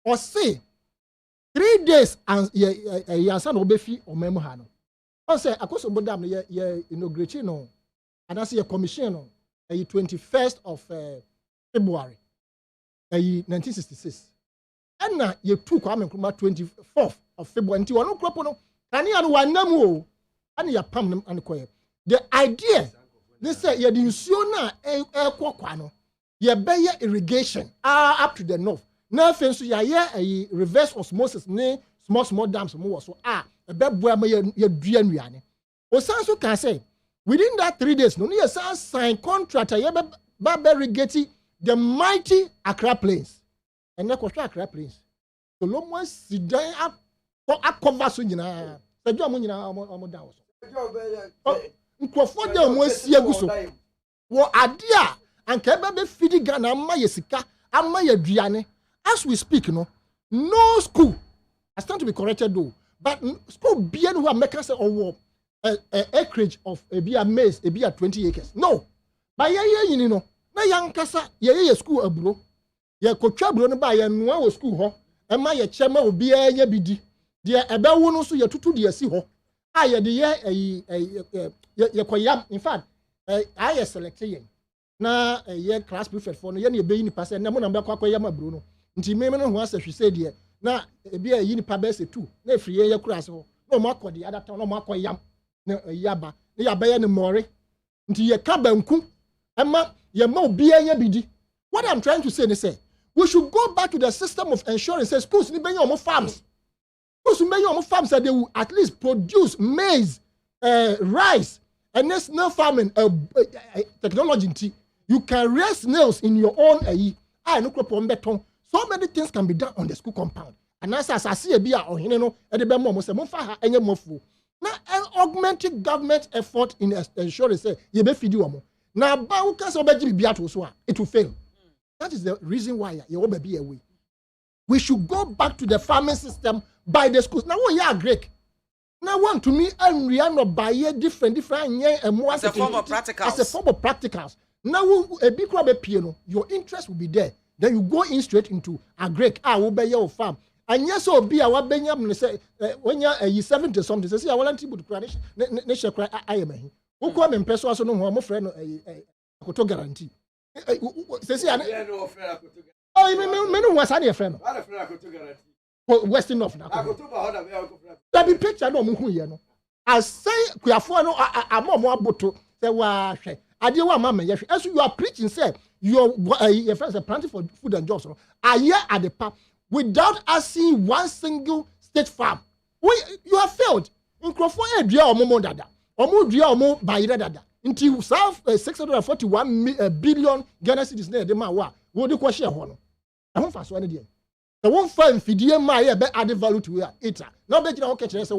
Or say 3 days and yansa na obefi omemu ha no. On say akoso bodam no ye inaugurate no and as ye commission no 21st of February 1966 and na ye took Kwame Nkrumah 24th of February nti wono kropo no kani anu wanam o and ya pam nam an koye the idea they say ye di nsuo na ekokwa no ye beye irrigation up to the north na fenso ye reverse osmosis ne small dams mo so ebeboa ma ye dua nuane osanso can say within that 3 days no ye sign contractor ye ba irrigate the mighty Accra Plains and na kwhwa Accra Plains so lo mo sidan akova so nyina sajo mo nyina mo da so nkrofo da mo asiagu so wo ade a anka be fidi Ghana amma ye sika amma ye duane as we speak no school I stand to be corrected though but school bien who are making say owo acreage of a maize 20 acres no but ye no na yankasa ye school aburo ye kotwa aburo no ba ye noa wo school ho e ma ye chema obi anya bidi de ebe wo no so ye tutu de asi ho ye de ye koyam in fact I select ye na ye class prefect for no ye na be ni pass na mo na be koyam aburo no nti me no ho asahwese de na ebi yi ni pa be se 2 na efriye ye kura se ho no mo akodi ada town no mo akoyam na yaba na yaba ye ni more nti ye ka banku ema ye ma obi anya bidi. What I'm trying to say is say we should go back to the system of ensuring say schools ni benyo mo farms. Schools ni benyo mo farms that they will at least produce maize, rice and snail farming technology. You can raise snails in your own I no crop on beton. So many things can be done on the school compound. And as I see a beer or you know, at the Bemo, Mofa, and Mofu. Now, an augmented government effort in ensuring say, you be feed you. Now, Baukas obeji biatu so it will fail. That is the reason why you will be away. We should go back to the farming system by the schools. Now, we are Greek. Now, one to me, and we are not by different and more as a form of practicals. As a form of practicals. Now, a big crop piano, your interest will be there. Then you go in straight into a Greek. I will be your farm. And yes, so be our Benjamin say when you're 70 something. Say, I want to cry. Nation cry. I am. Who come in person? So no more friend. I could guarantee. Say, oh, you mean what's any friend? Western of now. That be picture no muhu ye no. I say kuafo no amom aboto say wa hwe. Ade wa mama ye hwe. As you are preaching say your friends are planting for food and jobs. I hear at the park without us seeing one single state farm. You have failed. Nkrofo edua omo dada. Omo dua omo bayire dada. Until 641 billion Ghana cedis na de ma wa. Wo de ko share ho no. I won't fast one day. The one firm fidie ma here be add value to it. Now be you okay say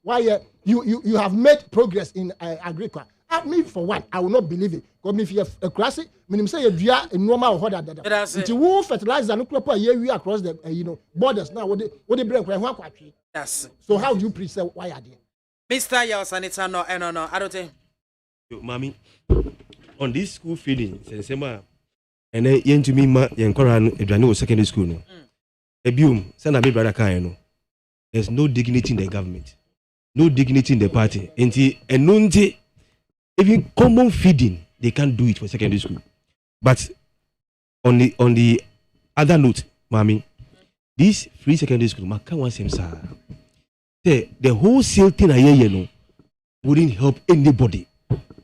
why you have made progress in agriculture. Me for one, I will not believe it. Because me if you a classic, me say you dua normal or that. Until we fertilize and crop we across the borders now. What they bring kwatwi. Yes. So how do you preach why are they? Mr. Yasanita no, I don't think. Mommy, on this school feeling, sema and then yen to me ma yen koran edwane secondary school no. Ebium, send a brother kan no. There's no dignity in the government. No dignity in the party. Enunti even common feeding, they can't do it for secondary school. But on the other note, mommy, this free secondary school, the wholesale thing I hear, you know, wouldn't help anybody.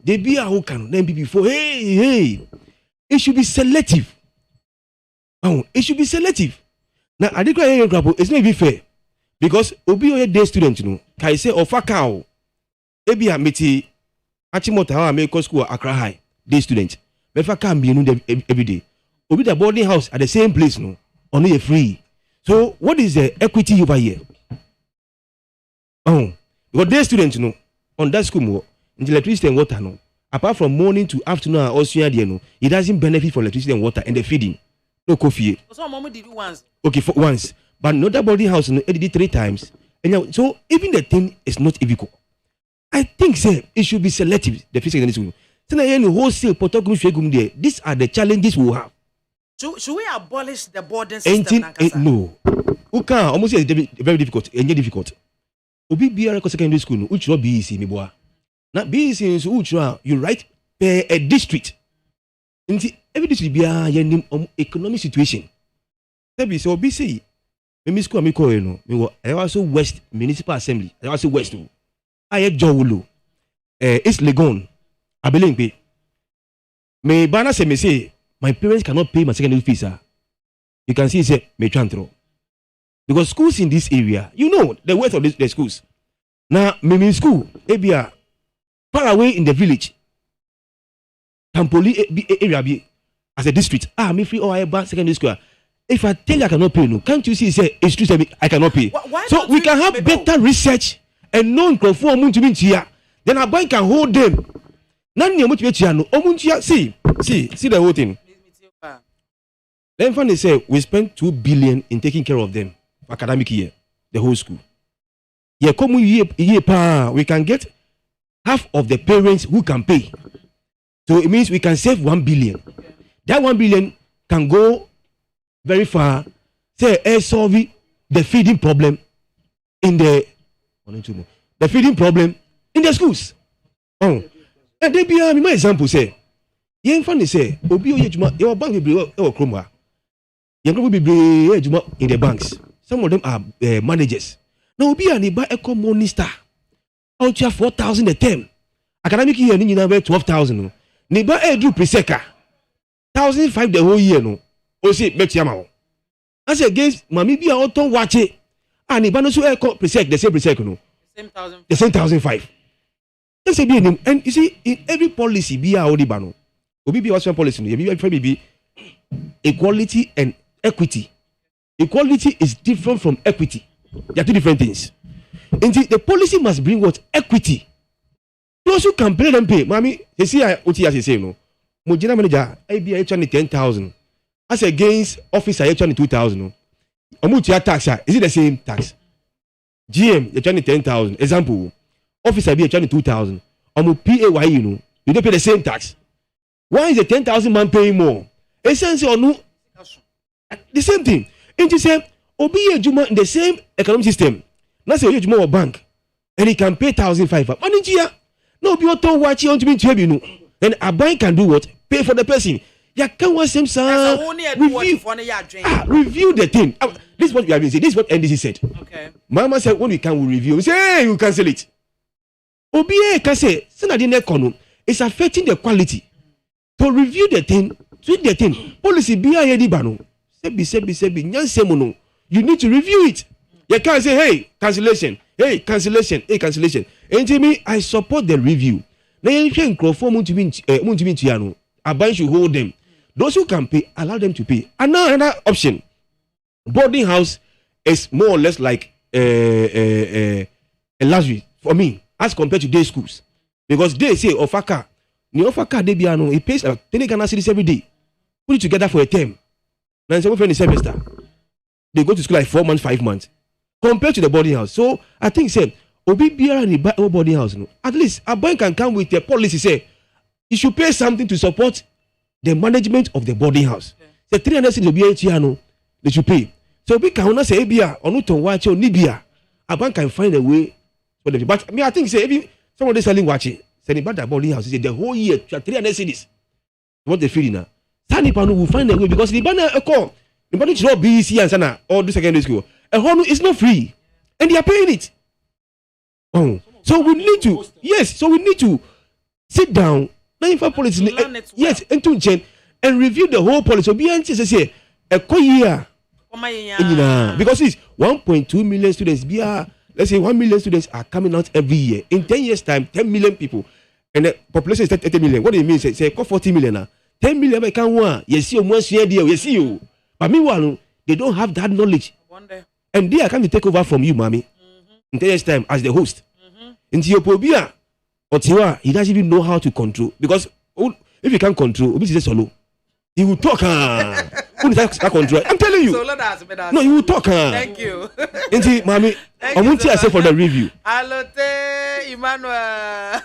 They be a who can then be before. Hey, it should be selective. Oh, it should be selective. Now, I think it's not even fair because Obi a day student, you know, can say or fuck cow, maybe a meti. Achimota how I make school Accra High day student. Befa can be every day. Obi the boarding house at the same place no. Only a free. So what is the equity over here? Oh, because day students no on that school more in electricity and water no. Apart from morning to afternoon or no, it doesn't benefit from electricity and water and the feeding. No coffee. So mama did it once. Okay, for once. But another boarding house no, it did 3 times. And so even the thing is not equal. I think say it should be selective. The physical school. Wholesale there. These are the challenges we have. Should we abolish the boarding system? No. Okay, almost very difficult. Difficult. Obi BR secondary school. Which not BEC me boy. Now BEC is which you write per a district. Every district be a economic situation. That be so BC. Me school me call you know. I also West Municipal Assembly. I also West. Aye Jowulu, it's Legon, Abelimpe. Me bana se me say my parents cannot pay my secondary fees. You can see say me chantro because schools in this area, you know the worth of the schools. Now me school, ebia far away in the village, Tampoli area be as a district. Me free or I ban secondary school. If I tell you I cannot pay, no, can't you see say it's true I cannot pay? So we can have better research. And non conform to be then a bank can hold them. None of which see the whole thing. Then finally say we spent 2 billion in taking care of them academic year, the whole school. Yeah, come we can get half of the parents who can pay. So it means we can save 1 billion. That 1 billion can go very far. Say solve the feeding problem in the feeding problem in the schools. Oh, and they be my example say. Yen funny say obi oyejuma your bank be kroma. Yen go be in the banks. Some of them are managers. Now obi ani buy eco money star. Out 4,000 a term. Academic year ni na 12,000. Ni buy edu preseka. 1,500 the whole year no. O say bet yama. As against mami bi a oton wache. And if I know so presec the same presec no. The same 1,005. Let's say and you see in every policy be a odibano. Obi be one policy no. Be equality and equity. Equality is different from equity. They are two different things. Indeed, the policy must bring what? Equity. Those who can pay them pay. Mommy, you see, what you say, no? Mujina manager, ABI actually 10,000. As against officer, actually 2,000. Omutia tax, is it the same tax? GM, actually 10,000. Example, officer be actually 2,000. Omu PAY, you don't pay the same tax. Why is the 10,000 man paying more? Essentially, or no? The same thing. And you say, Obi a Juma in the same economic system. Now say Juma or bank, and he can pay 1,500. But in here, no be auto watch you to be to then a bank can do what? Pay for the person. Ya can want same sir. Review the thing. This is what we have been saying. This is what NDC said. Okay. Mama said when we can we review. We say hey, you cancel it. Obi can say, it's affecting the quality. To review the thing, tweak the thing. Policy BIA bano. Sebi. You need to review it. You can't say, hey, cancellation. Hey, cancellation. Hey, cancellation. And to me, I support the review. Now you can conform to me. A bank should hold them. Those who can pay, allow them to pay. And now another option. Boarding house is more or less like a luxury for me as compared to day schools. Because they say Ofaka, they be he pays like 10 Ghana cedis every day. Put it together for a term. Now some friend is semester. They go to school like 4 months, 5 months. Compared to the boarding house. So I think say Obi Biara and the boarding house. At least a bank can come with a policy say you should pay something to support the management of the boarding house. Say 300 cedis be a they should pay. So we can not say Bia or not watch or Nibia. A bank can find a way for them. But I think say if someone is selling watching, selling about the boarding house, say the whole year 300 cedis. What they feel now? Sani Panu will find a way because the banner a call. The banner should not be BEC and Sana or do secondary school. A home is not free. And they are paying it. Oh. So we need to sit down. Policy, yes, and to change and review the whole policy. So be anxious say a year. Because it's 1.2 million students. Let's say 1 million students are coming out every year. In 10 years' time, 10 million people. And the population is 30 million. What do you mean? Say 40 million. 10 million I can't want. Yes, you must share deal. Yes, you. But meanwhile, they don't have that knowledge. And they are coming to take over from you, mommy. In 10 years' time, as the host. In Ethiopia, Otiwa, he doesn't even know how to control. Because if he can't control, he solo. He will talk. Who is that control? I'm telling you. No, he will talk. Thank you. Inti, mommy, I want to say for the review. Alote, Emmanuel.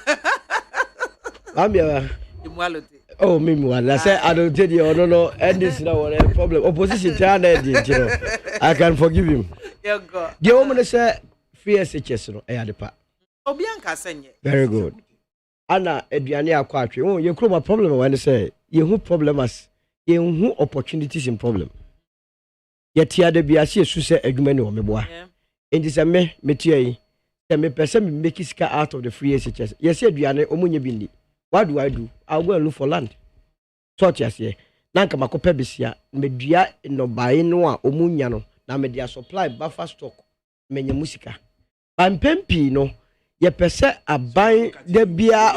Oh, meanwhile, I said I don't tell you, no, and this is not a problem. Opposition, I can forgive him. The woman said, free SHS, I had a part. Very good. Anna, Ediania Aquatri. Oh, you come a problem when I say you who problem us, you who opportunities in problem. Yet here the BRC Susa Egumeno, my boy. In this me, Metier, and me person make his car out of the free SHS. Yes, Ediane, Omunya Bindi. What do I do? I'll go and look for land. Sort yes, ye. Nanka Macopebisia, Media no buy no Omunyano, na media supply buffer stock, menya musica. I'm Pempi, no. Ye pese abai de bia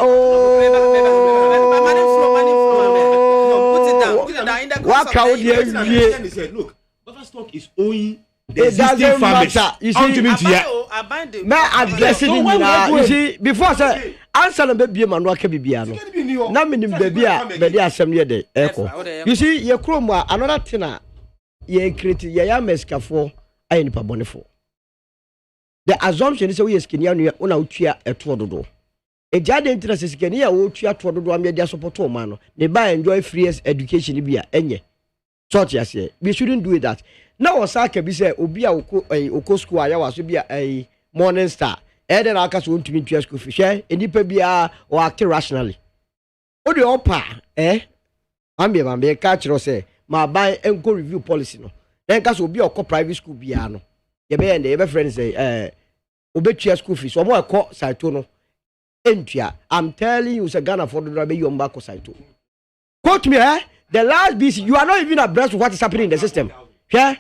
What out here? Look, buffer stock is owing the existing farmers. You see, me addressing you see before I say answer na baby man wa ka bibia no. Na minim baby asem ye de eko. You see, ye krom another thing ye create ye ya meskafo ayi nipa bonefo. The assumption is we skinia no una utua eto dodo. E jade interest skinia wo utua to dodo am dia support o man no. They buy enjoy free education bia enye. Church yes here. We shouldn't do that. Now osaka bi say obi a oko school aya waso bia Morning Star. E den aka so ntumi tua school fee. Share enipa bia o act rationally. O de opa ambe ka kiro say ma buy enko review policy no. Then ka so obi okọ private school bia no. Ye be friends say obetua school fees omo ekọ saito no entua. I'm telling you say Ghana for do be yom back saito. Quote me the last BC you are not even abreast of what is happening in the system. Yeah?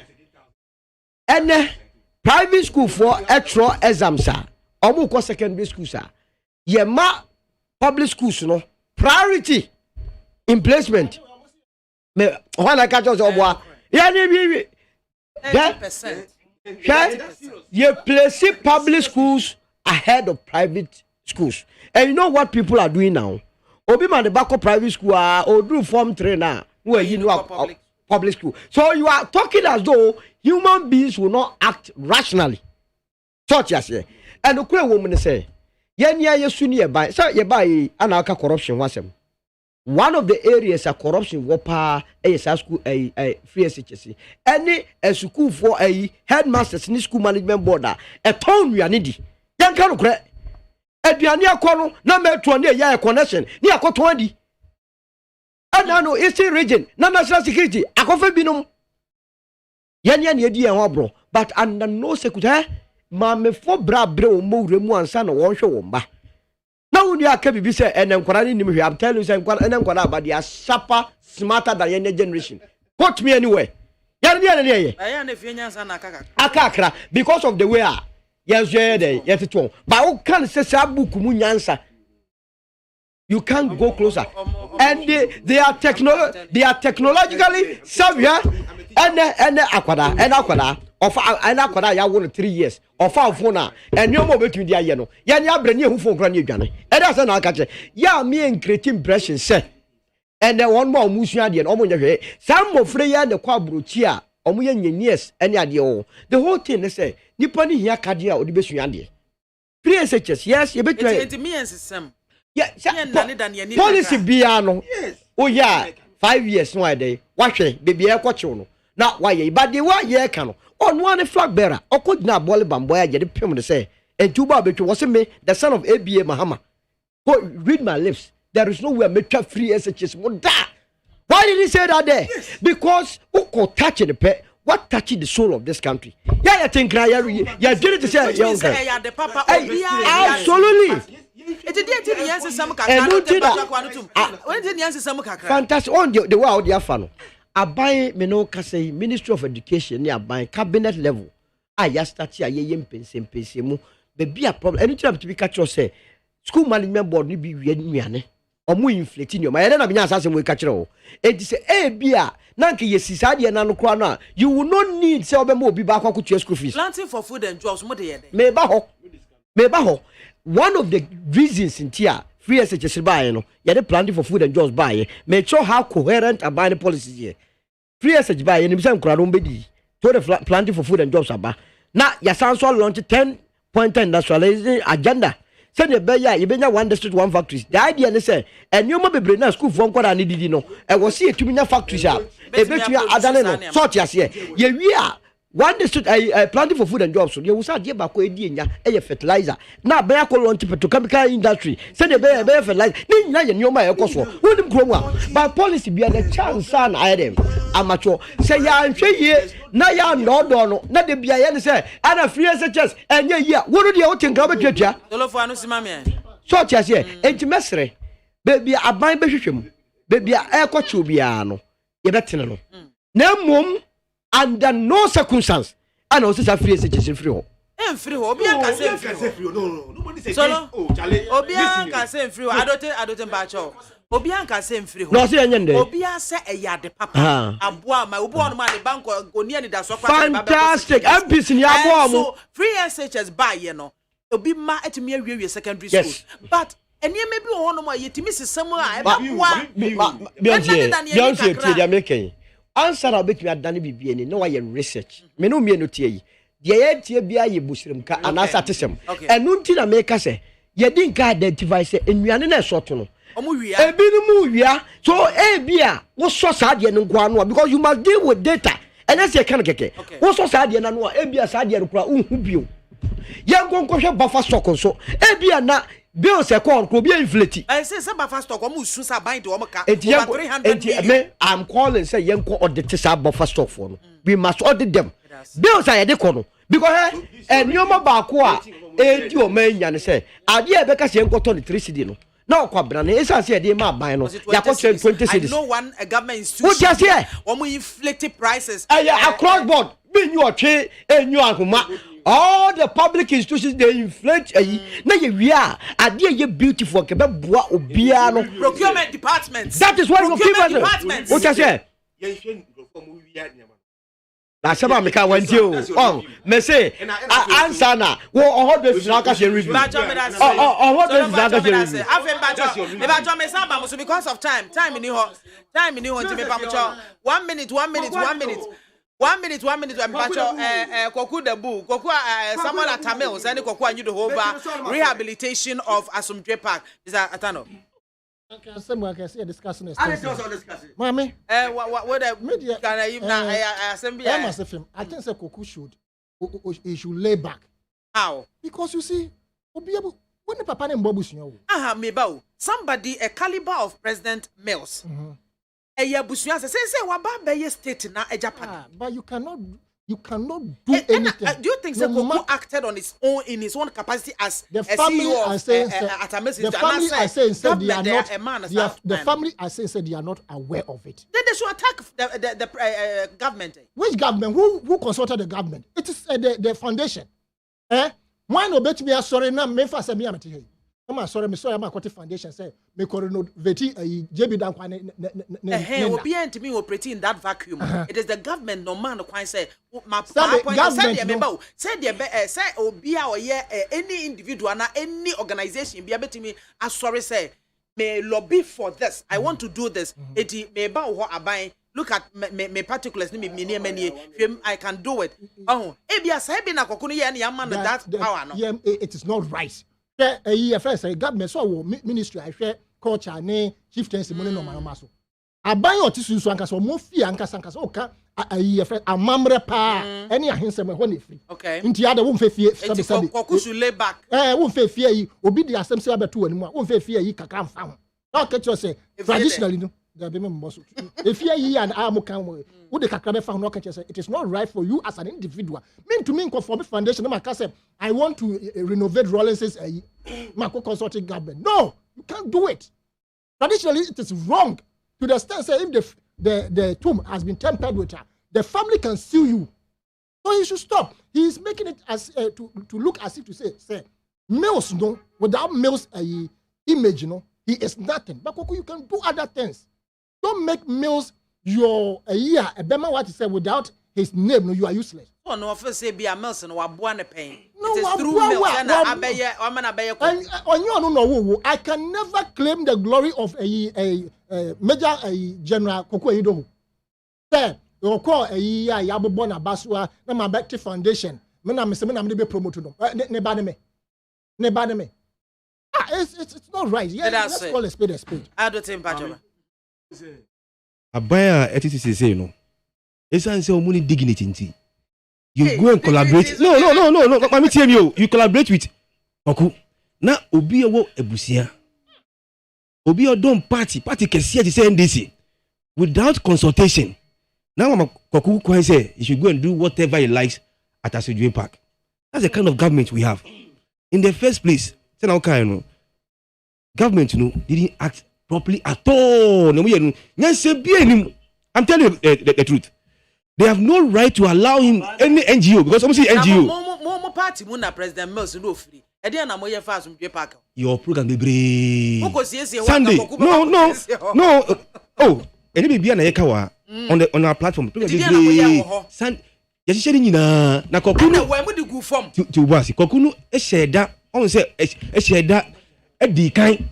And private school for extra exams omo ko secondary school sir. Ye ma public schools no priority in placement. me when I catch us obwa ya ni 30%. You place public schools ahead of private schools. And you know what people are doing now? Obi man the back of private school or do form 3 now. Where you know public school. So you are talking as though human beings will not act rationally. Such as say. And the queer woman say, Yenya Yesuni buy, so you buy anaka corruption was him. One of the areas of corruption wapa a school a free SHC. Any a school for a headmasters in school management board a town we are needy. Yan can cre Ediania Kono, number 20 year connection, near co 20. And I know Eastern region, no national security, AKWAFO binum. Yan yedi and wabro, but under no secretary, MAAME for bra bro mo remu and son one show ba. Now when you are kept busy and I'm telling you, but they are sharper, smarter than any generation. Quote me anyway. Akakra, because of the way but who can say Sabu answer? You can't go closer. And they are technologically savvy and Akwada. Of an aquada ya won 3 years of our phone and no more between the ayano yan ya brand who phone granny gane and that's an catch ya me and creating impression say and then one more musia and omo some of freya the kwabruchia omo years any ade the whole thing say nipa ni here kadia odi besu ande PSHS yes you bet me and system yeah policy biano oh yeah 5 years no day wahwe baby e kwache no na why but the why ye kan on one flag bearer okodina bole bamboya je de pem de say entuba betwe was me the son of BIAMAH go read my lips there is no way me twa free SHS mo da why did he say that there yes. Because who could touch the pet what touching the soul of this country yeah think ya did it to say young the papa absolutely fantastic on the way out there fan aban me no ka say Ministry of Education ni aban cabinet level ya start ya ye mpensempese mu be be a problem any time to be catch say school management board ni bi wi anuane omo inflate ni o ma ye na binya asase mu catch o e di say bia na nke ye sisa de na no kra na you will not need say obema obi ba kwakutua school fees planting for food and jobs mo de ye me ba ho one of the reasons in tia free SHS buy no ye the planting for food and jobs buy make sure how coherent about the policies here free SHS buy ni bisa nkura no mbedi to the planting for food and jobs aba na ya sanso launch 10-point industrialization agenda say the be ya ye benya one district one factories the idea ne say enyoma bebre na school for nkora ne didi no e wo see etumi na factories a e betua adane no sort ya se ye wi a one district planting for food and jobs you will say dey ba ko edi enya e fertilizer na be ya ko launch petrochemical industry say the be fertilizer ni nya ye nyoma e koso wonim kromu a but policy be the chance an item amacho say ya nhwe ye na ya no na de bia ye ne say ana free SHS enye ye wono de o tinka betwatwa tolofo anu simame so tia se enti mesre baby aban behwehwem baby e koche obia no ye betene no na mom under no circumstance and also free SHS free ho free ho obi an ka say free no nobody say oh chale obi an ka say free ho adote mbacho obi an ka say free ho no say nyende obi an say eyade papa aboa ma obi on ma the bank oni ani da so kwa fantastic MPs ni aboa mo so free SHS buy ye no obi ma etimi awie secondary school but eni me bi ho no ma yetimi sesam a e ba boa Beyonce tie dia meken answer about me adane bibie ni no why research me no me no tie yi de ye tie bia ye busirem ka anasa tesem enu nti na make say ye din ka identify say enuane na esoto no omuwia ebi no mu wia so bia wo so sa de no kwa no because you must deal with data and that's your kind keke wo so sa de na no bia sa de no kwa unhu bio ye nkonkohwe buffer stock so bia na bills e call ko be inflate I say buffer stock omu su sa bind o maka over 300 million I'm calling say yenko audit sa buffer stock for no we must audit them bills are dey kono because nyoma ba ko a edi o manya ne say ade e be ka se yenko to 3 cedi no na okwa bra na esa se dey ma ban no yakọ 20 cedis I know one government institution omu inflate prices across board be you otwe enyu ahoma all the public institutions they inflate na ye wia ade ye beautiful ke be boa obia no procurement department that is what procurement department what you say Asema meka wanti o me say answer na wo oho be fina ka she review oho be fina ka she review afem bajo me samba muso because of time ni ho nti me pamocho 1 minute bajo koku the bull koku Samuel Atamil say koku anyu the over rehabilitation of Asumdwe Park is atano. Okay, someone can see discussing this. Mommy, what the media can I even assembly? I think say Koku should lay back. How? Because you see, when the papa and Bobus know. Somebody a caliber of President Mills. Busuya say waba state na Japan. But you cannot do anything. Do you think Koku acted on his own in his own capacity as the family CEO are saying the family are saying they are not the family are saying they are not aware of it. Then they should attack the government. Which government? Who consulted the government? It is the foundation. Why no bet me sorry na me fa say me am here. I'm sorry I'm a foundation say me corona veti JB dan kwa ne obi antimi operate in that vacuum. It is the government no man kwan say my point say member say obi a oye any individual na any organization bi abetimi asori say me lobby for this. I want to do this. Eti me ba ho aban. Look at me particulars ni me many I can do it. Ebia say be na kokunu ye na man that power no. Yeah, it is not right. First government so ministry I share culture ne chieftaincy money no manomaso aban otisu so anka so mo fi anka oka amamre pa any ahensem ho ne free okay nti ade wo mfe fie sabi kokusu lay back wo mfe fie yi obi di asem se abeto animu wo mfe fie yi kakra mfa ho na catch you say traditionally no there be member so if fie yi and amukan wo de kakra be fa ho no catch you say it is not right for you as an individual mean to me for me foundation na say I want to renovate Rawlins's Mako consulting government. No, you can't do it. Traditionally, it is wrong to the extent say if the tomb has been tampered with, the family can sue you. So he should stop. He is making it as to look as if to say Mills no without Mills image he is nothing. But you can do other things. Don't make Mills your a bema what to say without his name. No, you are useless. Oh no, first say be a Mills and wabuan the pain. No, it is through Mills and I can never claim the glory of a major general Koku Eyidoho. Say, you call a Yabobona Basua, na my back foundation. Me be promoted them. Ne bad me. It's not right. Yeah, let's call a spade a spade. I don't think Pajama. Abaya ETCC say no. It's an say money dignity nti. You go and collaborate. No. Mami tell me you collaborate with Koku. Na obi ewo ebusia. Obi odon party kesi to say NDC without consultation. Now Mama Koku can say you should go and do whatever he likes at Asumdwe Park. That's the kind of government we have. In the first place, government didn't act properly at all. I'm telling you the truth. They have no right to allow him any NGO because obviously NGO. More party muna President Mills no free. Your program be Sunday. No. Oh, any be na yekawa on our platform. Sunday. Yes, she na Koku no we dey go form. To was Koku no e share that on say e share that e di kan.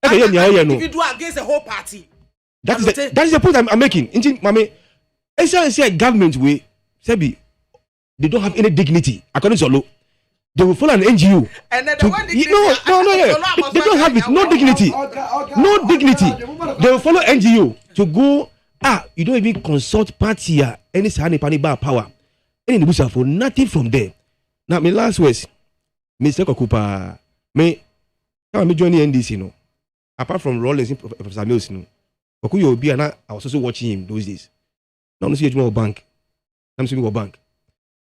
Individual against the whole party. That is the point I'm making. Inji mame e say government way say they don't have any dignity according to law. They will follow an NGO. And then they don't have it. No dignity. No dignity. They will follow NGO to go. You don't even consult party any sahani pani bar power. Any nebusa for nothing from there. Now, my last words, Mr. Kokupa, me join the NDC, no. Apart from Rawlins, Professor Mills, no. Koku you be I was also watching him those days. Now, I'm seeing bank. I'm seeing bank.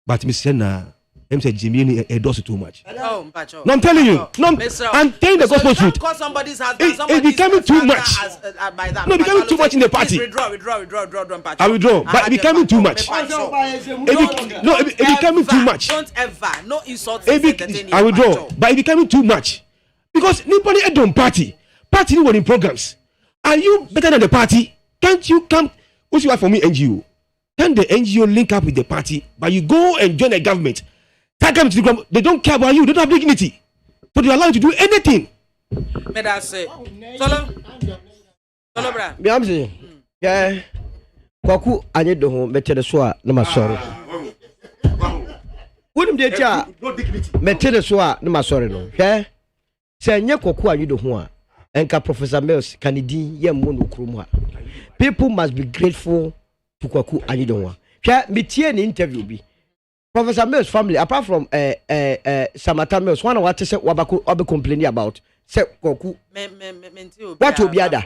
But Mr. Na. I'm saying Jimmy endorses too much. No, I'm telling you. No, I'm telling the gospel truth. It's becoming too much. No, it's becoming too much in the party. Withdraw. I withdraw, but it's becoming too much. It's becoming too much. Don't ever, no insults. I withdraw, but it's becoming too much because nobody don't party. Party winning programs. Are you better than the party? Can't you come What's you for me NGO? Can the NGO link up with the party, but you go and join the government? They don't care about you. They don't have dignity, but they allow you to do anything. Me da say. Solo, bra. Me am say. Yeah. Kwaku anye do ho metere so a na masori. Wonim de tia. Metere so a na masori no. Hwe. Se anye kwaku anye do ho a enka Professor Mills Kennedy yemmo no krom ha. People must be grateful to kwaku anye do ho. Hwe metie ni interview bi. Professor Mills family apart from Samantha Mills one what say obe complaining about say kwaku what obi ada.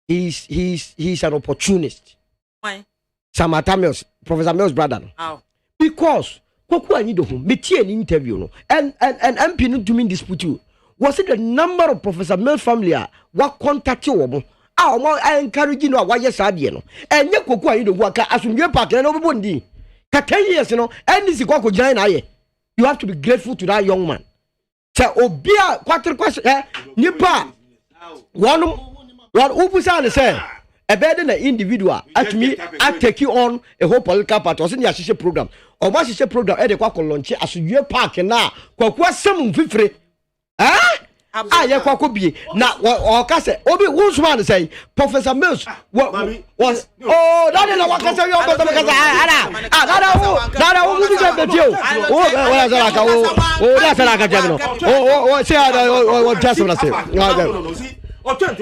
He's an opportunist. Why? Samantha Mills, Professor Mills' brother. How? Because Kwaku Anido home, me an interview no, and MP no to me dispute you. Was it the number of Professor Mills family what contact you? I encourage you know why yes I no. And you Kwaku Anido waka asumye park and everybody. 10 years you know, and this is Kwaku join aye. You have to be grateful to that young man. Say obia kwatri kwase nipa one upusa say a better than individual at me I take you on a whole political party or senior associate program or what is a program at the Kwako launch as you park and now Kwakwa some free yeah Kwako be now or Cassa Obi who's one say Professor Mills was oh that is what I say you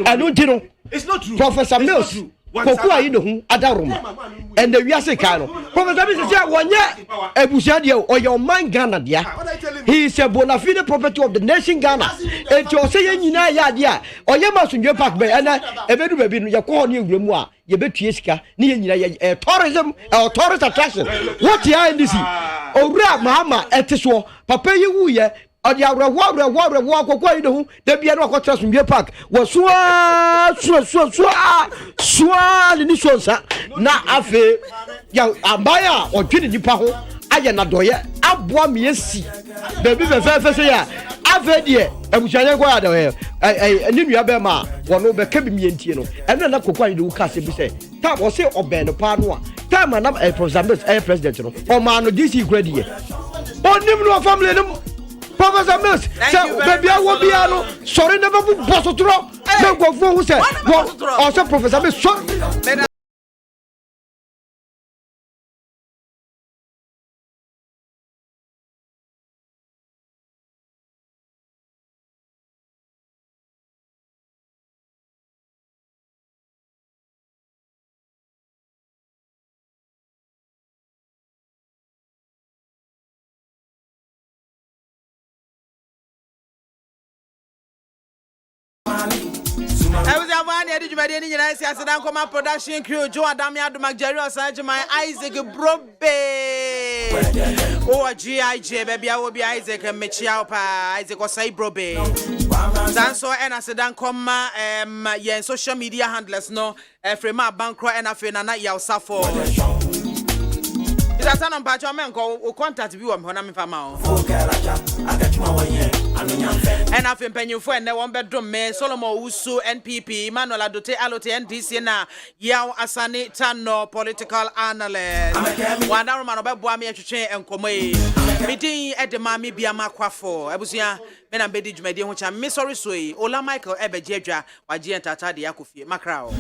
I don't know. It's not true. Professor Mills, Kwaku Anido Adarum, and the Yasekano. Professor Mills is 1 year. Ebusadia or your man Ghana, dear. He is a bona fide property of the nation Ghana. And you're saying you know, yeah, or you must in your park, and a better baby, your corner, grimoire, you bet Yeska, near tourism or tourist attraction. What you are in this? Oh, Mama, at this war, Papa, you, yeah. Odia rewa kokwa yi do de bia no kwatra sumie park wo so ni so nsa na afe ya abaya odwini nipa ho aye na doye aboa me esi bebi fe se ya afe de ebusuanye kwa da ni nua be ma wono be ka bi mientie no eno na kokwa yi do ka se bi se ta wo se oben no pa no a ta ma na Professor Mills president no o ma no DC grade ye onim no family no Professor Mills, baby, I will be out. Sorry, never put boss to throw. No go for who said, also Professor Mills. I was a man here, Jumadi, and I said, I come up production crew, Joe Adamia, Magjario, Sanjama, Isaac Brobe. Oh, G.I.J., baby, I will be Isaac and Michiapa, Isaac or say Brobe. Sanso, and I said, come, yeah, social media handlers, no, Frema Bankro, and I feel not your suffer. It's a son of Pachaman call contact you on Honam Fama. And I've been paying you for and 1 bedroom me, Solomon Usu, NPP, Manuel Adote, Alote, and DC na Yao Asani Tano, political analyst. One hour man about Boami and Come. Meeting at the MAAME BIAMAH AKWAFO. Ebusia, men and bedij, my dear, which I'm Miss Orisui, Ola Michael Ebejedra, Waji and Tata, the Akufi, Macrao.